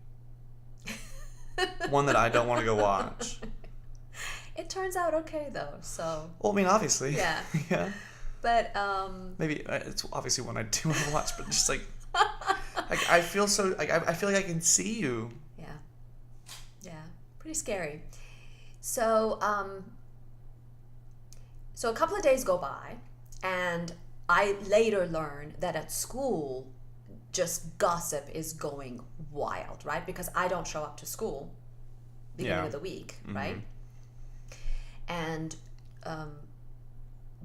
Speaker 2: One that I don't want to go watch.
Speaker 1: It turns out okay though, so.
Speaker 2: Well, I mean, obviously.
Speaker 1: Yeah.
Speaker 2: Yeah.
Speaker 1: But
Speaker 2: maybe it's obviously one I do want to watch, but just like I feel so like I feel like I can see you.
Speaker 1: Yeah, pretty scary. So so a couple of days go by, and I later learn that at school, just gossip is going wild, right? Because I don't show up to school beginning of the week, right? And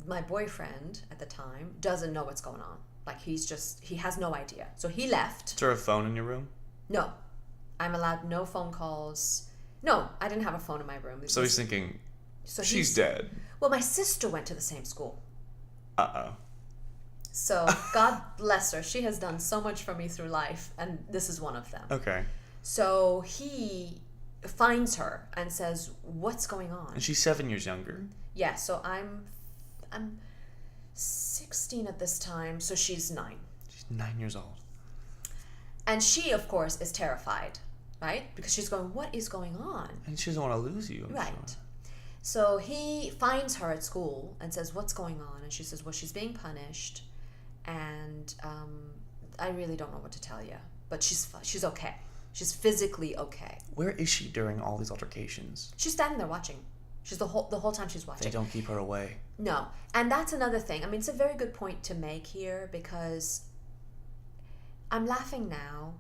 Speaker 1: my boyfriend at the time doesn't know what's going on. Like, he has no idea. So he left.
Speaker 2: Is there a phone in your room?
Speaker 1: No. I'm allowed no phone calls. No, I didn't have a phone in my room.
Speaker 2: So he's thinking, she's dead.
Speaker 1: Well, my sister went to the same school.
Speaker 2: Uh-oh.
Speaker 1: So God bless her. She has done so much for me through life, and this is one of them.
Speaker 2: Okay.
Speaker 1: So he finds her and says, what's going on?
Speaker 2: And she's 7 years younger.
Speaker 1: Yeah, so I'm 16 at this time, so she's 9.
Speaker 2: She's 9 years old.
Speaker 1: And she, of course, is terrified, right? Because she's going, what is going on?
Speaker 2: And she doesn't want to lose you, I'm
Speaker 1: right.
Speaker 2: sure.
Speaker 1: So he finds her at school and says, what's going on? And she says, well, she's being punished, and I really don't know what to tell you. But she's okay. She's physically okay.
Speaker 2: Where is she during all these altercations?
Speaker 1: She's standing there watching. She's the whole time she's watching.
Speaker 2: They don't keep her away.
Speaker 1: No. And that's another thing. I mean, it's a very good point to make here, because I'm laughing now,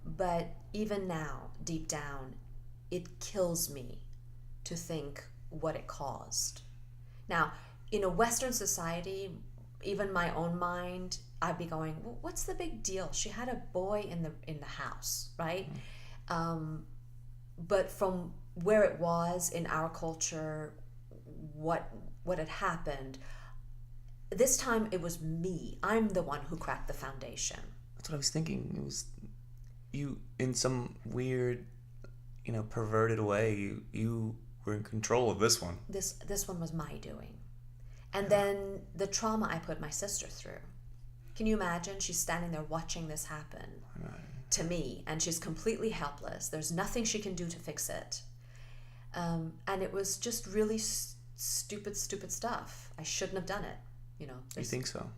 Speaker 1: but even now, deep down, it kills me to think what it caused. Now, in a Western society, even my own mind, I'd be going, well, what's the big deal? She had a boy in the house, right? But from where it was in our culture, what had happened, this time it was me. I'm the one who cracked the foundation.
Speaker 2: That's what I was thinking. It was you, in some weird, perverted way, you were in control of this one.
Speaker 1: This one was my doing. And then the trauma I put my sister through. Can you imagine? She's standing there watching this happen to me, and she's completely helpless. There's nothing she can do to fix it. And it was just really stupid stuff. I shouldn't have done it. You
Speaker 2: think so?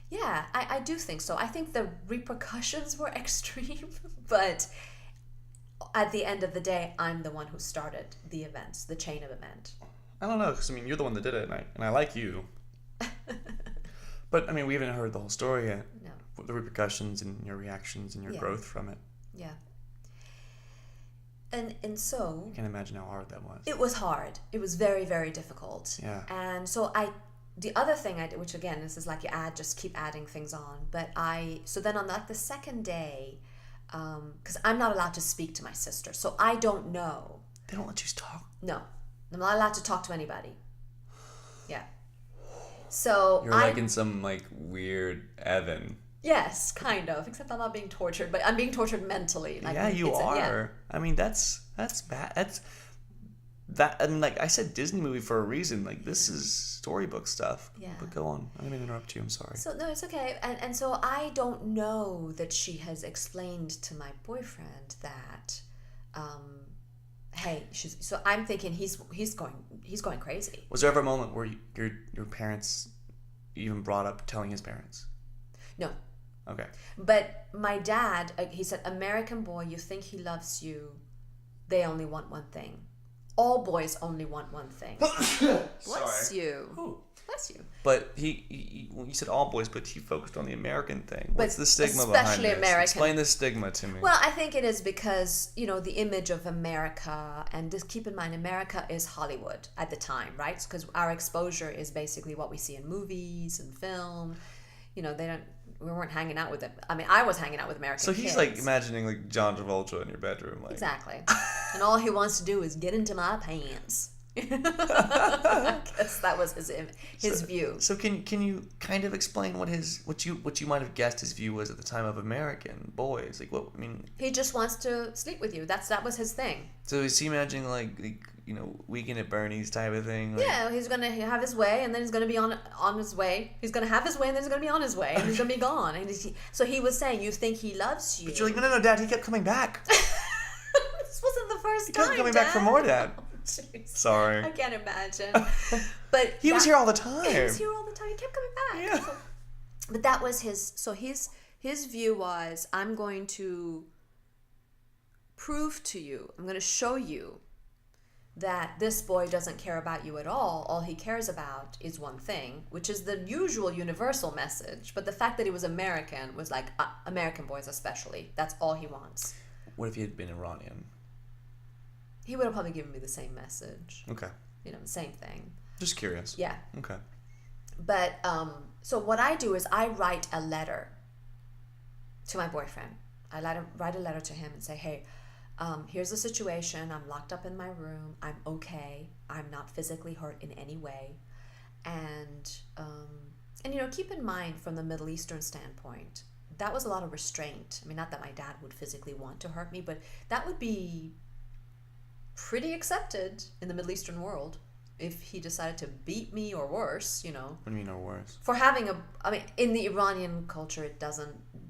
Speaker 1: Yeah, I do think so. I think the repercussions were extreme, but at the end of the day, I'm the one who started the events, the chain of event.
Speaker 2: I don't know, because you're the one that did it, and I like you. But we haven't heard the whole story yet.
Speaker 1: No.
Speaker 2: The repercussions and your reactions and your growth from it.
Speaker 1: Yeah. And so
Speaker 2: I can't imagine how hard that was.
Speaker 1: It was hard. It was very, very difficult.
Speaker 2: Yeah.
Speaker 1: And so the other thing I did, which again, this is like just keep adding things on. But so then on the second day, because I'm not allowed to speak to my sister, so I don't know.
Speaker 2: They don't let you talk.
Speaker 1: No. I'm not allowed to talk to anybody. Yeah. So
Speaker 2: You're like in some like weird Evan.
Speaker 1: Yes, kind of. Except I'm not being tortured, but I'm being tortured mentally. Like,
Speaker 2: Yeah, you are.
Speaker 1: Yeah.
Speaker 2: I mean, that's bad. I mean, like I said, Disney movie for a reason. Like this is storybook stuff.
Speaker 1: Yeah.
Speaker 2: But go on. I didn't interrupt you. I'm sorry.
Speaker 1: So no, it's okay. And so I don't know that she has explained to my boyfriend that, hey, so I'm thinking he's going crazy.
Speaker 2: Was there ever a moment where your parents even brought up telling his parents?
Speaker 1: No.
Speaker 2: Okay.
Speaker 1: But my dad, he said, American boy, you think he loves you, they only want one thing. All boys only want one thing. Bless you.
Speaker 2: Ooh.
Speaker 1: Bless you.
Speaker 2: But you said all boys, but he focused on the American thing. What's the stigma behind
Speaker 1: especially
Speaker 2: this?
Speaker 1: American.
Speaker 2: Explain the stigma to me.
Speaker 1: Well, I think it is because, the image of America, and just keep in mind, America is Hollywood at the time, right? Because our exposure is basically what we see in movies and film. We weren't hanging out with them. I mean, I was hanging out with American
Speaker 2: so he's
Speaker 1: kids.
Speaker 2: like imagining like John Travolta in your bedroom, like
Speaker 1: Exactly. And all he wants to do is get into my pants. I guess that was his view.
Speaker 2: So can you kind of explain what you might have guessed his view was at the time of American boys? Like what I mean?
Speaker 1: He just wants to sleep with you. That was his thing.
Speaker 2: So is he imagining like Weekend at Bernie's type of thing? Like,
Speaker 1: Yeah, he's gonna have his way, and then he's gonna be on his way. He's gonna have his way, and then he's gonna be on his way, and he's gonna be gone. And so he was saying, "You think he loves you?"
Speaker 2: But you're like, no, Dad. He kept coming back.
Speaker 1: This wasn't the first
Speaker 2: He
Speaker 1: time.
Speaker 2: kept coming back for more, Dad.
Speaker 1: Jeez.
Speaker 2: Sorry.
Speaker 1: I can't imagine. But
Speaker 2: He was here all the time.
Speaker 1: He was here all the time. He kept coming back.
Speaker 2: Yeah.
Speaker 1: But that was his. So his view was, I'm going to prove to you. I'm going to show you that this boy doesn't care about you at all. All he cares about is one thing, which is the usual universal message. But the fact that he was American was like, American boys especially. That's all he wants.
Speaker 2: What if he had been Iranian?
Speaker 1: He would have probably given me the same message.
Speaker 2: Okay.
Speaker 1: The same thing.
Speaker 2: Just curious.
Speaker 1: Yeah.
Speaker 2: Okay.
Speaker 1: But, so what I do is I write a letter to my boyfriend. I write a letter to him and say, hey, here's the situation. I'm locked up in my room. I'm okay. I'm not physically hurt in any way. And keep in mind from the Middle Eastern standpoint, that was a lot of restraint. I mean, not that my dad would physically want to hurt me, but that would be pretty accepted in the Middle Eastern world if he decided to beat me or worse,
Speaker 2: What do you mean or worse?
Speaker 1: For having in the Iranian culture,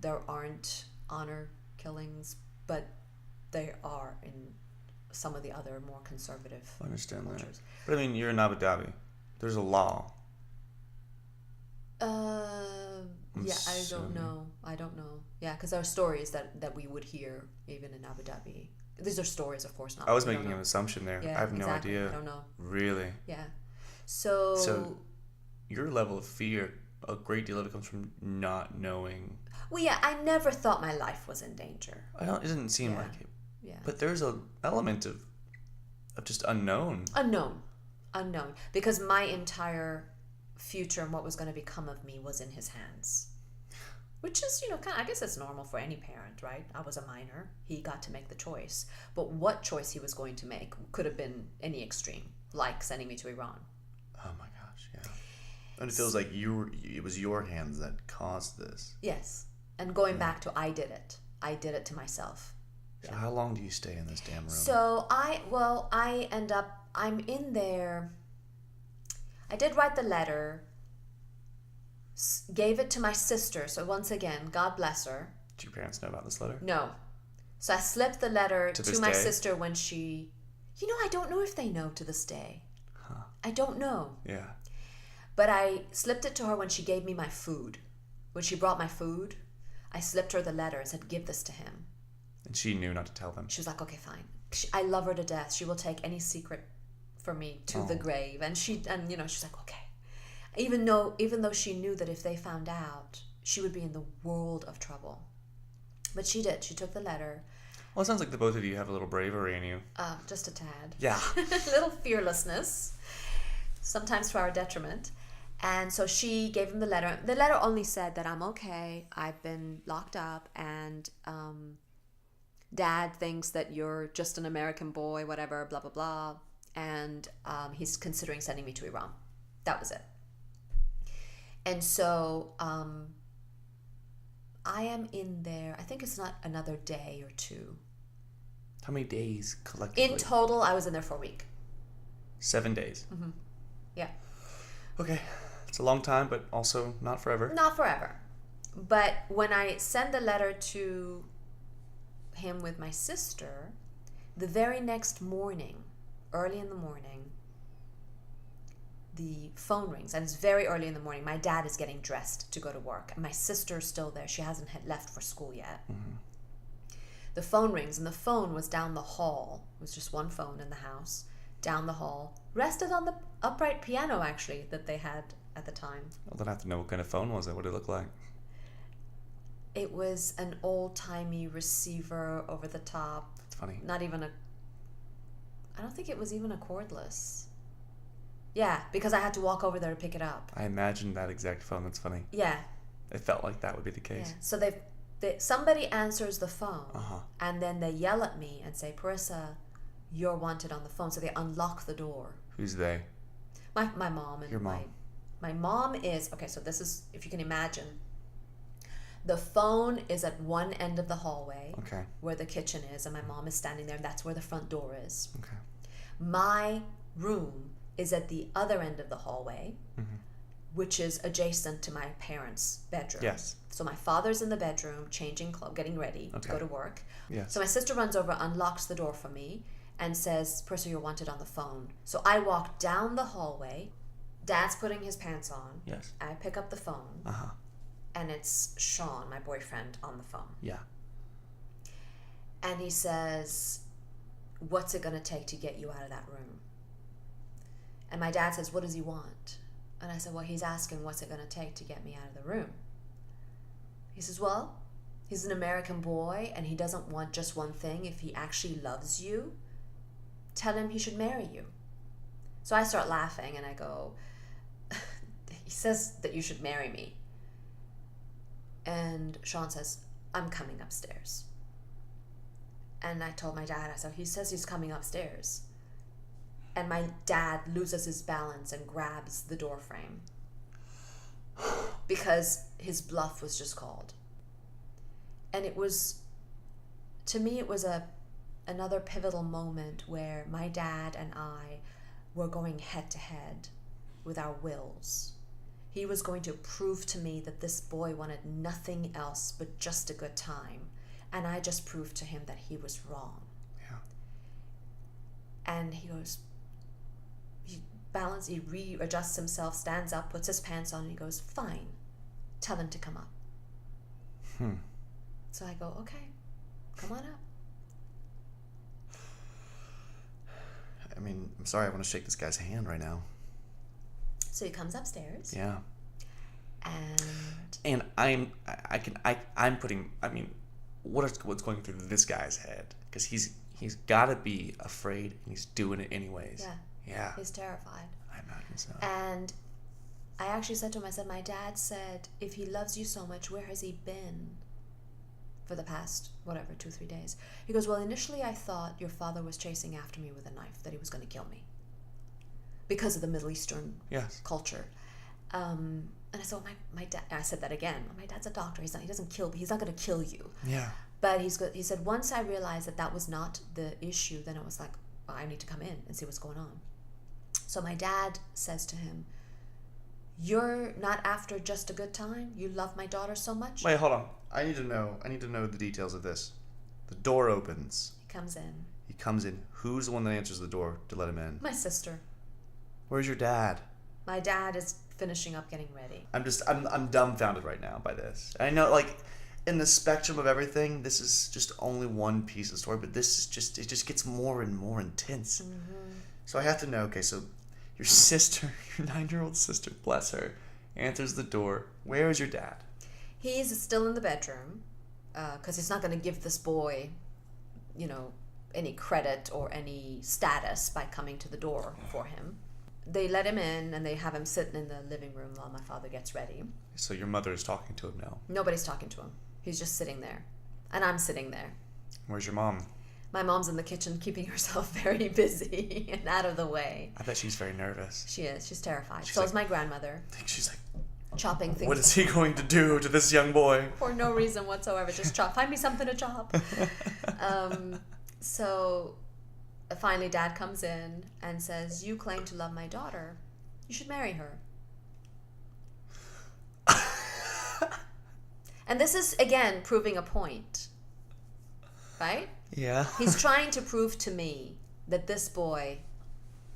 Speaker 1: there aren't honor killings, but they are in some of the other more conservative
Speaker 2: I understand
Speaker 1: cultures.
Speaker 2: that. But I mean, you're in Abu Dhabi. There's a law.
Speaker 1: Yeah, I don't know. Yeah, because there are stories that we would hear even in Abu Dhabi. These are stories, of course, not.
Speaker 2: I was making an assumption there.
Speaker 1: Yeah,
Speaker 2: I have
Speaker 1: exactly.
Speaker 2: no idea.
Speaker 1: I don't know.
Speaker 2: Really?
Speaker 1: Yeah. So
Speaker 2: your level of fear, a great deal of it comes from not knowing.
Speaker 1: Well, yeah, I never thought my life was in danger.
Speaker 2: It didn't seem like it.
Speaker 1: Yeah.
Speaker 2: But there's an element of just unknown.
Speaker 1: Unknown. Because my entire future and what was going to become of me was in his hands. Which is, I guess it's normal for any parent, right? I was a minor. He got to make the choice. But what choice he was going to make could have been any extreme, like sending me to Iran.
Speaker 2: Oh my gosh, yeah.
Speaker 3: And it feels like it was your hands that caused this.
Speaker 1: Yes. And going back to I did it to myself.
Speaker 2: So how long do you stay in this damn room?
Speaker 1: So I'm in there. I did write the letter, gave it to my sister. So once again, God bless her.
Speaker 2: Do your parents know about this letter?
Speaker 1: No. So I slipped the letter to my
Speaker 2: day?
Speaker 1: sister when she... I don't know if they know to this day.
Speaker 2: Huh.
Speaker 1: I don't know.
Speaker 2: Yeah.
Speaker 1: But I slipped it to her when she gave me my food. When she brought my food, I slipped her the letter and said, give this to him.
Speaker 2: And she knew not to tell them.
Speaker 1: She was like, okay, fine. I love her to death. She will take any secret from me to the grave. And she's like, okay. Even though she knew that if they found out, she would be in the world of trouble. But she did. She took the letter.
Speaker 2: Well, it sounds like the both of you have a little bravery in you.
Speaker 1: Just a tad.
Speaker 2: Yeah.
Speaker 1: A little fearlessness, sometimes to our detriment. And so she gave him the letter. The letter only said that I'm okay. I've been locked up, and Dad thinks that you're just an American boy, whatever, blah, blah, blah. and he's considering sending me to Iran. That was it. And so I am in there, I think it's not another day or two.
Speaker 2: How many days collectively?
Speaker 1: In total, I was in there for a week.
Speaker 2: 7 days.
Speaker 1: Mm-hmm. Yeah.
Speaker 2: Okay. It's a long time, but also not forever.
Speaker 1: Not forever. But when I send the letter to him with my sister, the very next morning, early in the morning, the phone rings, and it's very early in the morning. My dad is getting dressed to go to work, and my sister's still there. She hasn't left for school yet.
Speaker 2: Mm-hmm.
Speaker 1: The phone rings, and the phone was down the hall. It was just one phone in the house, down the hall, rested on the upright piano, actually, that they had at the time.
Speaker 2: Well, then I have to know what kind of phone was it. What did it look like?
Speaker 1: It was an old-timey receiver over the top.
Speaker 2: It's funny.
Speaker 1: Not even a... I don't think it was even a cordless. Yeah, because I had to walk over there to pick it up.
Speaker 2: I imagined that exact phone. That's funny.
Speaker 1: Yeah.
Speaker 2: It felt like that would be the case.
Speaker 1: Yeah. So somebody answers the phone,
Speaker 2: Uh-huh.
Speaker 1: and then they yell at me and say, "Parisa, you're wanted on the phone." So they unlock the door.
Speaker 2: Who's they?
Speaker 1: My mom and
Speaker 2: Your mom.
Speaker 1: My mom is... Okay, so this is, if you can imagine, the phone is at one end of the hallway,
Speaker 2: Okay.
Speaker 1: where the kitchen is, and my mom is standing there, and that's where the front door is.
Speaker 2: Okay.
Speaker 1: My room is at the other end of the hallway,
Speaker 2: Mm-hmm.
Speaker 1: which is adjacent to my parents' bedroom.
Speaker 2: Yes.
Speaker 1: So my father's in the bedroom, changing clothes, getting ready to go to work.
Speaker 2: Yes.
Speaker 1: So my sister runs over, unlocks the door for me, and says, "Parisa, you're wanted on the phone." So I walk down the hallway. Dad's putting his pants on.
Speaker 2: Yes.
Speaker 1: I pick up the phone,
Speaker 2: Uh-huh.
Speaker 1: and it's Sean, my boyfriend, on the phone.
Speaker 2: Yeah.
Speaker 1: And he says, "What's it going to take to get you out of that room?" And my dad says, "What does he want?" And I said, "Well, he's asking what's it going to take to get me out of the room." He says, "Well, he's an American boy, and he doesn't want just one thing. If he actually loves you, tell him he should marry you." So I start laughing, and I go, "He says that you should marry me." And Sean says, "I'm coming upstairs." And I told my dad, I said, "He says he's coming upstairs." And my dad loses his balance and grabs the door frame because his bluff was just called. And it was, to me, it was another pivotal moment where my dad and I were going head to head with our wills. He was going to prove to me that this boy wanted nothing else but just a good time. And I just proved to him that he was wrong.
Speaker 2: Yeah.
Speaker 1: And he goes, he readjusts himself, stands up, puts his pants on, and he goes, "Fine, tell him to come up." So I go, "Okay, come on up."
Speaker 2: I mean, I'm sorry. I want to shake this guy's hand right now.
Speaker 1: So he comes upstairs.
Speaker 2: Yeah.
Speaker 1: And
Speaker 2: I'm putting. I mean, what's going through this guy's head? Because he's got to be afraid, and he's doing it anyways.
Speaker 1: yeah,
Speaker 2: Yeah.
Speaker 1: he's terrified.
Speaker 2: I imagine so.
Speaker 1: And I actually said to him, I said, "My dad said, if he loves you so much, where has he been for the past, 2-3 days?" He goes, "Well, initially I thought your father was chasing after me with a knife, that he was going to kill me because of the Middle Eastern
Speaker 2: Yes.
Speaker 1: culture." And I said, "Well, my dad," I said that again, "My dad's a doctor. He doesn't kill, he's not going to kill you."
Speaker 2: Yeah.
Speaker 1: But he said, "Once I realized that was not the issue, then I was like, well, I need to come in and see what's going on." So my dad says to him, "You're not after just a good time? You love my daughter so much?"
Speaker 2: Wait, hold on. I need to know the details of this. The door opens.
Speaker 1: He comes in.
Speaker 2: He comes in. Who's the one that answers the door to let him in?
Speaker 1: My sister.
Speaker 2: Where's your dad?
Speaker 1: My dad is finishing up getting ready.
Speaker 2: I'm dumbfounded right now by this. I know, like, in the spectrum of everything, this is just only one piece of the story, but this is it just gets more and more intense.
Speaker 1: Mm-hmm.
Speaker 2: So I have to know, okay, so your sister, your 9-year-old sister, bless her, answers the door. Where is your dad?
Speaker 1: He's still in the bedroom because he's not going to give this boy, any credit or any status by coming to the door for him. They let him in, and they have him sitting in the living room while my father gets ready.
Speaker 2: So your mother is talking to him now.
Speaker 1: Nobody's talking to him. He's just sitting there. And I'm sitting there.
Speaker 2: Where's your mom?
Speaker 1: My mom's in the kitchen keeping herself very busy and out of the way.
Speaker 2: I bet she's very nervous.
Speaker 1: She is. She's terrified.
Speaker 2: She's
Speaker 1: So
Speaker 2: like-
Speaker 1: is my grandmother.
Speaker 2: I think she's like,
Speaker 1: Chopping things
Speaker 2: what is he going to do to this young boy?
Speaker 1: for no reason whatsoever. Just chop. Find me something to chop. So finally Dad comes in and says, you claim to love my daughter. You should marry her. And this is, again, proving a point. Right?
Speaker 2: Yeah.
Speaker 1: He's trying to prove to me that this boy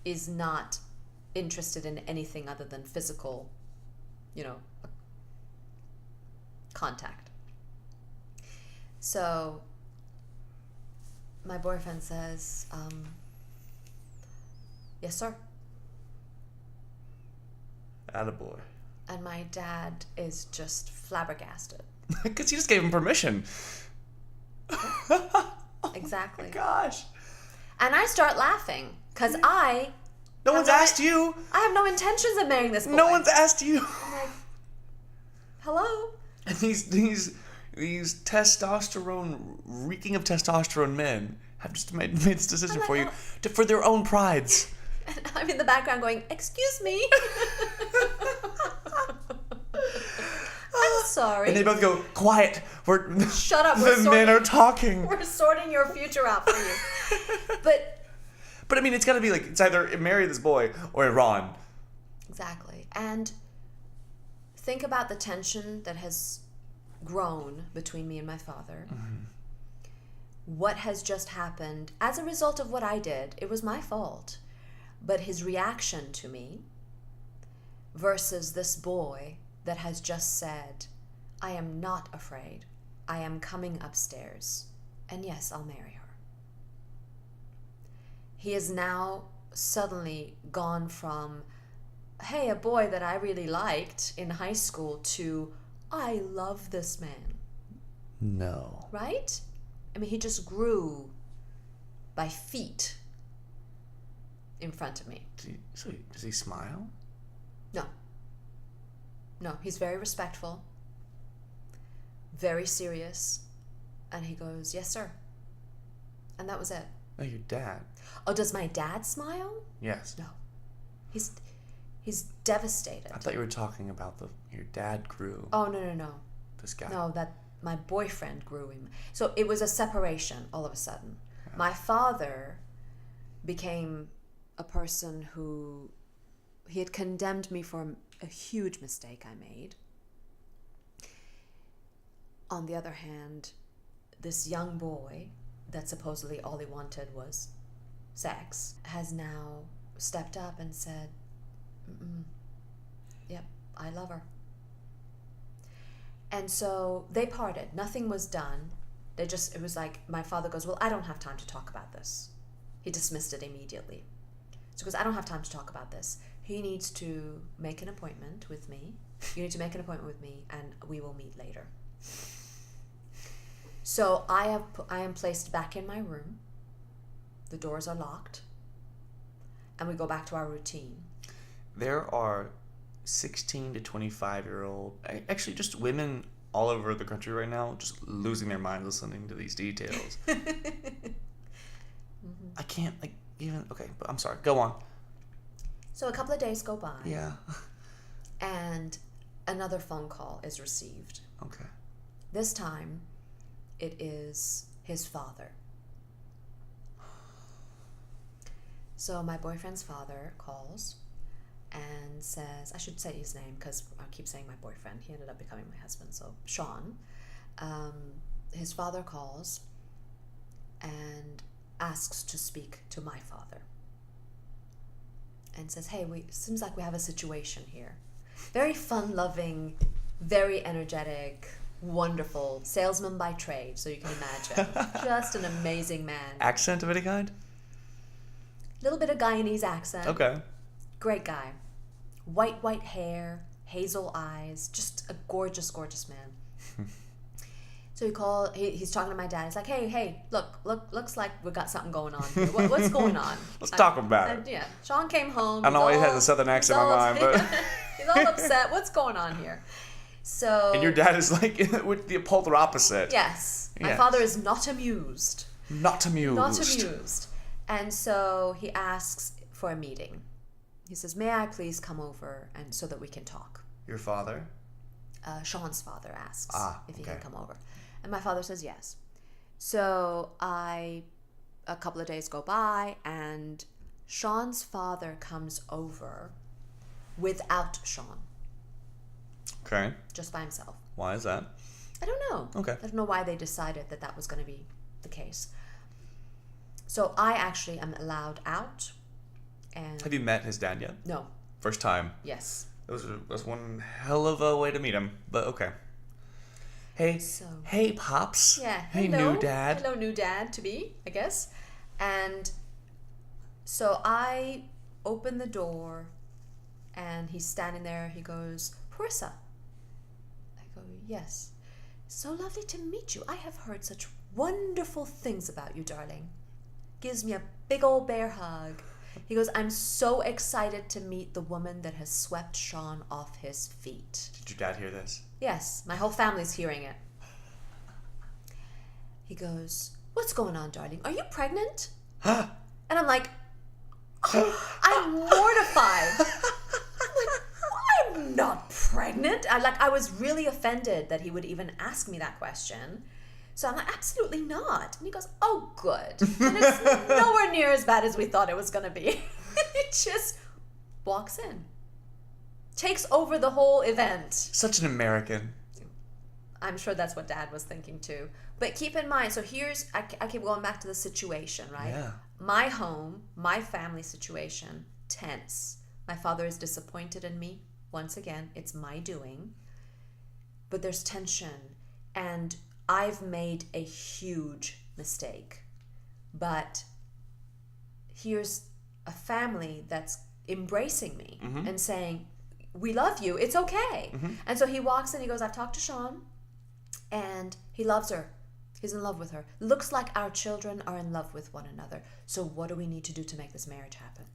Speaker 1: is not interested in anything other than physical, contact. So my boyfriend says, yes, sir.
Speaker 2: Attaboy.
Speaker 1: And my dad is just flabbergasted.
Speaker 2: Because you just gave him permission.
Speaker 1: Exactly.
Speaker 2: Gosh.
Speaker 1: And I start laughing because
Speaker 2: No one's asked you.
Speaker 1: I have no intentions of marrying this boy.
Speaker 2: No one's asked you.
Speaker 1: I'm like, hello?
Speaker 2: And these testosterone, reeking of testosterone men have just made this decision for you for their own prides.
Speaker 1: And I'm in the background going, excuse me. I'm sorry.
Speaker 2: And they both go, quiet.
Speaker 1: Shut up.
Speaker 2: The men are talking.
Speaker 1: We're sorting your future out for you. But
Speaker 2: I mean, it's got to be like, it's either marry this boy or Iran.
Speaker 1: exactly. And think about the tension that has grown between me and my father. Mm-hmm. What has just happened as a result of what I did, it was my fault. But his reaction to me versus this boy that has just said, I am not afraid. I am coming upstairs. And yes, I'll marry her. He has now suddenly gone from, hey, a boy that I really liked in high school to, I love this man.
Speaker 2: No.
Speaker 1: Right? I mean, he just grew by feet in front of me.
Speaker 2: Does he smile?
Speaker 1: No, he's very respectful, very serious, and he goes, yes, sir. And that was it.
Speaker 2: No, your dad.
Speaker 1: Oh, does my dad smile?
Speaker 2: Yes.
Speaker 1: No. He's devastated.
Speaker 2: I thought you were talking about your dad grew.
Speaker 1: Oh, no.
Speaker 2: This guy.
Speaker 1: No, that my boyfriend grew him. So it was a separation all of a sudden.
Speaker 2: Yeah.
Speaker 1: My father became a person who he had condemned me for a huge mistake I made. On the other hand, this young boy that supposedly all he wanted was sex has now stepped up and said, yep, I love her. And so they parted. Nothing was done. It was like, my father goes, well, I don't have time to talk about this. He dismissed it immediately. So he goes, I don't have time to talk about this. He needs to make an appointment with me. You need to make an appointment with me, and we will meet later. So I am placed back in my room. The doors are locked. And we go back to our routine.
Speaker 2: There are 16 to 25-year-old, actually just women all over the country right now, just losing their minds listening to these details. I can't, okay, but I'm sorry. Go on.
Speaker 1: So a couple of days go by.
Speaker 2: Yeah.
Speaker 1: And another phone call is received.
Speaker 2: Okay.
Speaker 1: This time, it is his father. So my boyfriend's father calls and says, I should say his name because I keep saying my boyfriend. He ended up becoming my husband. So Sean, his father calls and asks to speak to my father and says, hey, seems like we have a situation here. Very fun-loving, very energetic, wonderful salesman by trade, so you can imagine. Just an amazing man.
Speaker 2: Accent of any kind?
Speaker 1: Little bit of Guyanese accent.
Speaker 2: Okay.
Speaker 1: Great guy. White hair, hazel eyes, just a gorgeous, gorgeous man. So he's talking to my dad. He's like, hey, looks like we got something going on here. What's going on?
Speaker 2: Let's talk about it.
Speaker 1: Yeah. Sean came home.
Speaker 2: I know he has a southern accent in my mind, but...
Speaker 1: He's all upset. What's going on here? So...
Speaker 2: And your dad is like with the polar opposite.
Speaker 1: Yes. My
Speaker 2: Yes.
Speaker 1: father is not amused
Speaker 2: Not amused.
Speaker 1: Not amused. And so he asks for a meeting. He says, may I please come over and so that we can talk?
Speaker 2: Your father?
Speaker 1: Sean's father asks if he
Speaker 2: okay.
Speaker 1: can come over. And my father says yes. So a couple of days go by and Sean's father comes over without Sean.
Speaker 2: Okay.
Speaker 1: Just by himself.
Speaker 2: Why is that?
Speaker 1: I don't know.
Speaker 2: Okay.
Speaker 1: I don't know why they decided that that was going to be the case. So I actually am allowed out. And
Speaker 2: Have you met his dad yet?
Speaker 1: No.
Speaker 2: First time.
Speaker 1: Yes.
Speaker 2: That's one hell of a way to meet him, but okay. Hey, hey, Pops.
Speaker 1: Yeah.
Speaker 2: Hey,
Speaker 1: hello.
Speaker 2: new dad.
Speaker 1: Hello, new dad to be, I guess. And so I open the door and he's standing there. He goes, Parisa. I go, yes. So lovely to meet you. I have heard such wonderful things about you, darling. Gives me a big old bear hug. He goes, I'm so excited to meet the woman that has swept Sean off his feet.
Speaker 2: Did your dad hear this?
Speaker 1: Yes, my whole family's hearing it. He goes, what's going on, darling? Are you pregnant? And I'm like, I'm mortified. I'm not pregnant. I was really offended that he would even ask me that question. So I'm like, absolutely not. And he goes, oh, good. And it's nowhere near as bad as we thought it was going to be. He just walks in. Takes over the whole event.
Speaker 2: Such an American.
Speaker 1: I'm sure that's what Dad was thinking too. But keep in mind, so here's, I keep going back to the situation, right?
Speaker 2: Yeah.
Speaker 1: My home, my family situation, tense. My father is disappointed in me. Once again, it's my doing. But there's tension. And I've made a huge mistake. But here's a family that's embracing me and saying, we love you, it's okay. And so he walks in, he goes, I've talked to Sean, and he loves her. He's in love with her. Looks like our children are in love with one another. So what do we need to do to make this marriage happen?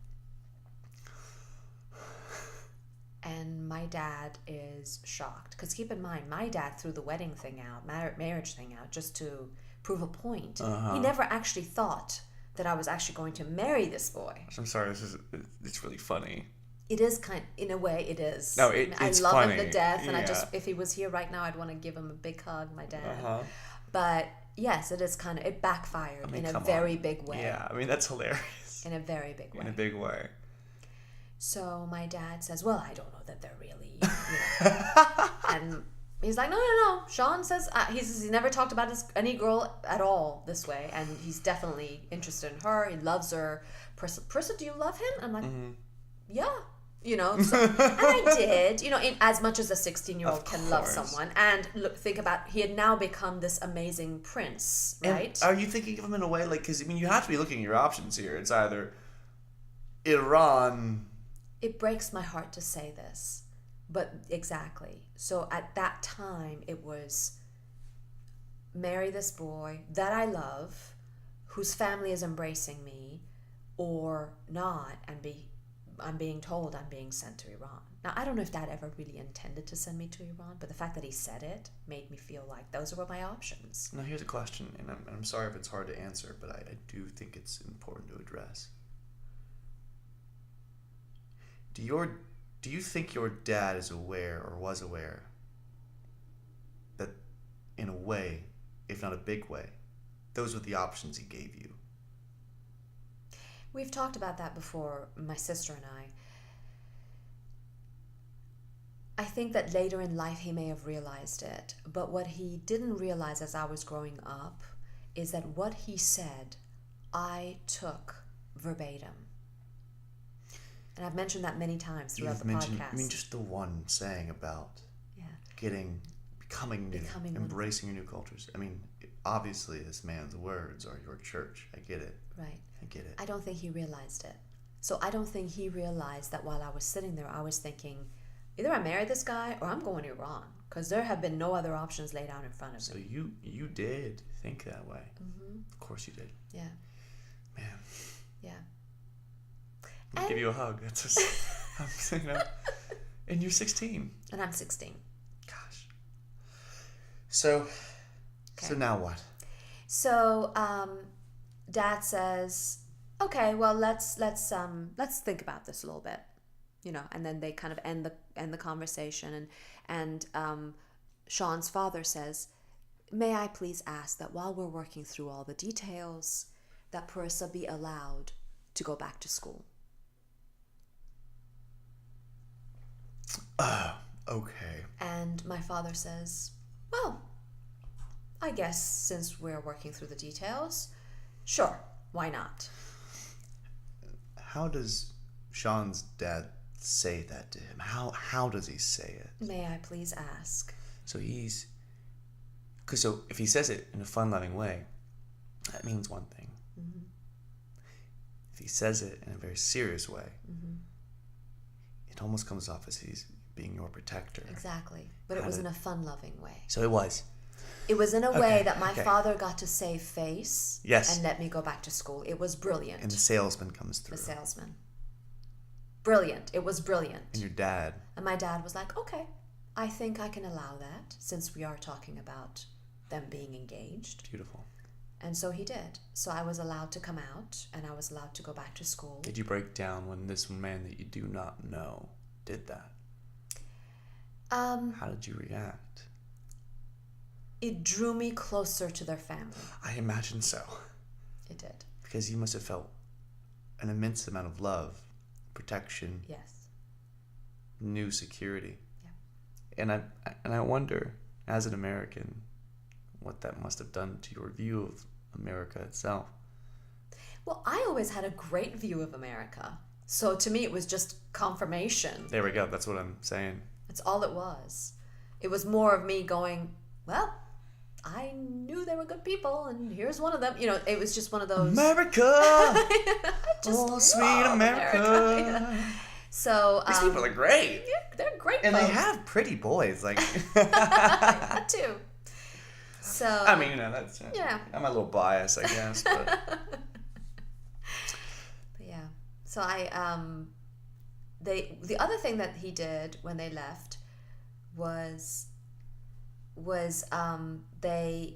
Speaker 1: And my dad is shocked. Because keep in mind, my dad threw the wedding thing out, marriage thing out, just to prove a point. He never actually thought that I was actually going to marry this boy.
Speaker 2: I'm sorry, it's really funny.
Speaker 1: It is in a way, it is.
Speaker 2: No,
Speaker 1: I
Speaker 2: it's
Speaker 1: love
Speaker 2: funny.
Speaker 1: him to death, and
Speaker 2: Yeah.
Speaker 1: if he was here right now, I'd want to give him a big hug, my dad. But yes, it is it backfired in a very big way.
Speaker 2: Yeah, I mean, that's hilarious.
Speaker 1: In a very big way.
Speaker 2: In a big way.
Speaker 1: So my dad says, well, I don't know that they're really, and he's like, no. Sean says, he says he never talked about any girl at all this way, and he's definitely interested in her. He loves her. Parisa, do you love him? I'm like, yeah. So, and I did, in as much as a 16-year-old can love someone. And think about, he had now become this amazing prince, right?
Speaker 2: And are you thinking of him in a way, because, you have to be looking at your options here. It's either Iran.
Speaker 1: It breaks my heart to say this, but exactly. So at that time, it was marry this boy that I love, whose family is embracing me, or not, and I'm being told I'm being sent to Iran. Now, I don't know if Dad ever really intended to send me to Iran, but the fact that he said it made me feel like those were my options.
Speaker 2: Now, here's a question, and I'm sorry if it's hard to answer, but I do think it's important to address. Do you think your dad is aware, or was aware, that in a way, if not a big way, those were the options he gave you?
Speaker 1: We've talked about that before, my sister and I think that later in life he may have realized it, but what he didn't realize as I was growing up is that what he said, I took verbatim. And I've mentioned that many times throughout the podcast.
Speaker 2: Just the one saying about becoming new, embracing your new cultures. Obviously this man's words are your church. I get it.
Speaker 1: Right.
Speaker 2: I get it.
Speaker 1: I don't think he realized it. So I don't think he realized that while I was sitting there, I was thinking, either I marry this guy or I'm going to Iran, because there have been no other options laid out in front of me.
Speaker 2: So you did think that way. Of course you did.
Speaker 1: Yeah.
Speaker 2: Man.
Speaker 1: Yeah.
Speaker 2: I'll give you a hug. That's just, and you're 16.
Speaker 1: And I'm 16.
Speaker 2: Gosh. So now what?
Speaker 1: So Dad says, "Okay, well, let's think about this a little bit." And then they kind of end the conversation, and Sean's father says, "May I please ask that while we're working through all the details, that Parisa be allowed to go back to school?"
Speaker 3: Okay.
Speaker 1: And my father says, "Well, I guess since we're working through the details, sure, why not?"
Speaker 3: How does Sean's dad say that to him? How does he say it?
Speaker 1: May I please ask?
Speaker 2: So so if he says it in a fun-loving way, that means one thing.
Speaker 1: Mm-hmm.
Speaker 2: If he says it in a very serious way,
Speaker 1: Mm-hmm.
Speaker 2: it almost comes off as he's being your protector.
Speaker 1: Exactly. But it was in a fun-loving way.
Speaker 2: So it was.
Speaker 1: It was in a way that my
Speaker 2: okay.
Speaker 1: father got to save face
Speaker 2: Yes.
Speaker 1: and let me go back to school. It was brilliant.
Speaker 3: And the salesman comes through.
Speaker 1: The salesman. Brilliant. It was brilliant.
Speaker 3: And your dad.
Speaker 1: And my dad was like, "Okay, I think I can allow that since we are talking about them being engaged."
Speaker 2: Beautiful.
Speaker 1: And so he did. So I was allowed to come out and I was allowed to go back to school.
Speaker 2: Did you break down when this man that you do not know did that? How did you react?
Speaker 1: It drew me closer to their family.
Speaker 2: I imagine so.
Speaker 1: It did.
Speaker 2: Because you must have felt an immense amount of love, protection,
Speaker 1: Yes.
Speaker 2: new security.
Speaker 1: Yeah.
Speaker 2: And I wonder, as an American, what that must have done to your view of America itself.
Speaker 1: Well, I always had a great view of America. So to me, it was just confirmation.
Speaker 2: There we go. That's what I'm saying.
Speaker 1: That's all it was. It was more of me going, well, I knew they were good people, and here's one of them. It was just one of those.
Speaker 2: America!
Speaker 1: Oh,
Speaker 2: sweet America!
Speaker 1: Yeah. So
Speaker 2: These people are great.
Speaker 1: Yeah, they're great.
Speaker 3: And
Speaker 1: folks.
Speaker 3: they have pretty boys. Like,
Speaker 1: That too. So
Speaker 2: I mean, that's
Speaker 1: Yeah.
Speaker 2: I'm a little biased, I guess, but
Speaker 1: But yeah. So the other thing that he did when they left was they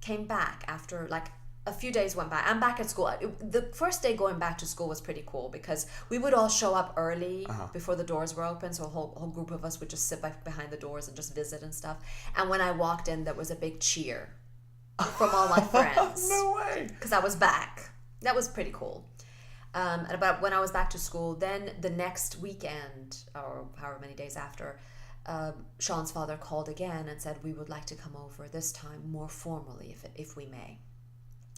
Speaker 1: came back after like a few days went by. I'm back at school. The first day going back to school was pretty cool because we would all show up early before the doors were open. So a whole group of us would just sit behind the doors and just visit and stuff. And when I walked in, there was a big cheer from all my friends.
Speaker 2: no way.
Speaker 1: Because I was back. That was pretty cool. But when I was back to school, then the next weekend, or however many days after, Sean's father called again and said, "We would like to come over this time more formally, if we may."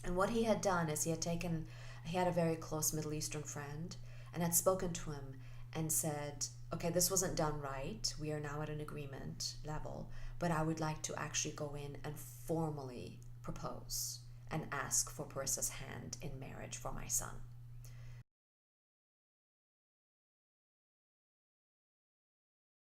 Speaker 1: And what he had done is he had a very close Middle Eastern friend and had spoken to him and said, "Okay, this wasn't done right. We are now at an agreement level, but I would like to actually go in and formally propose and ask for Parisa's hand in marriage for my son."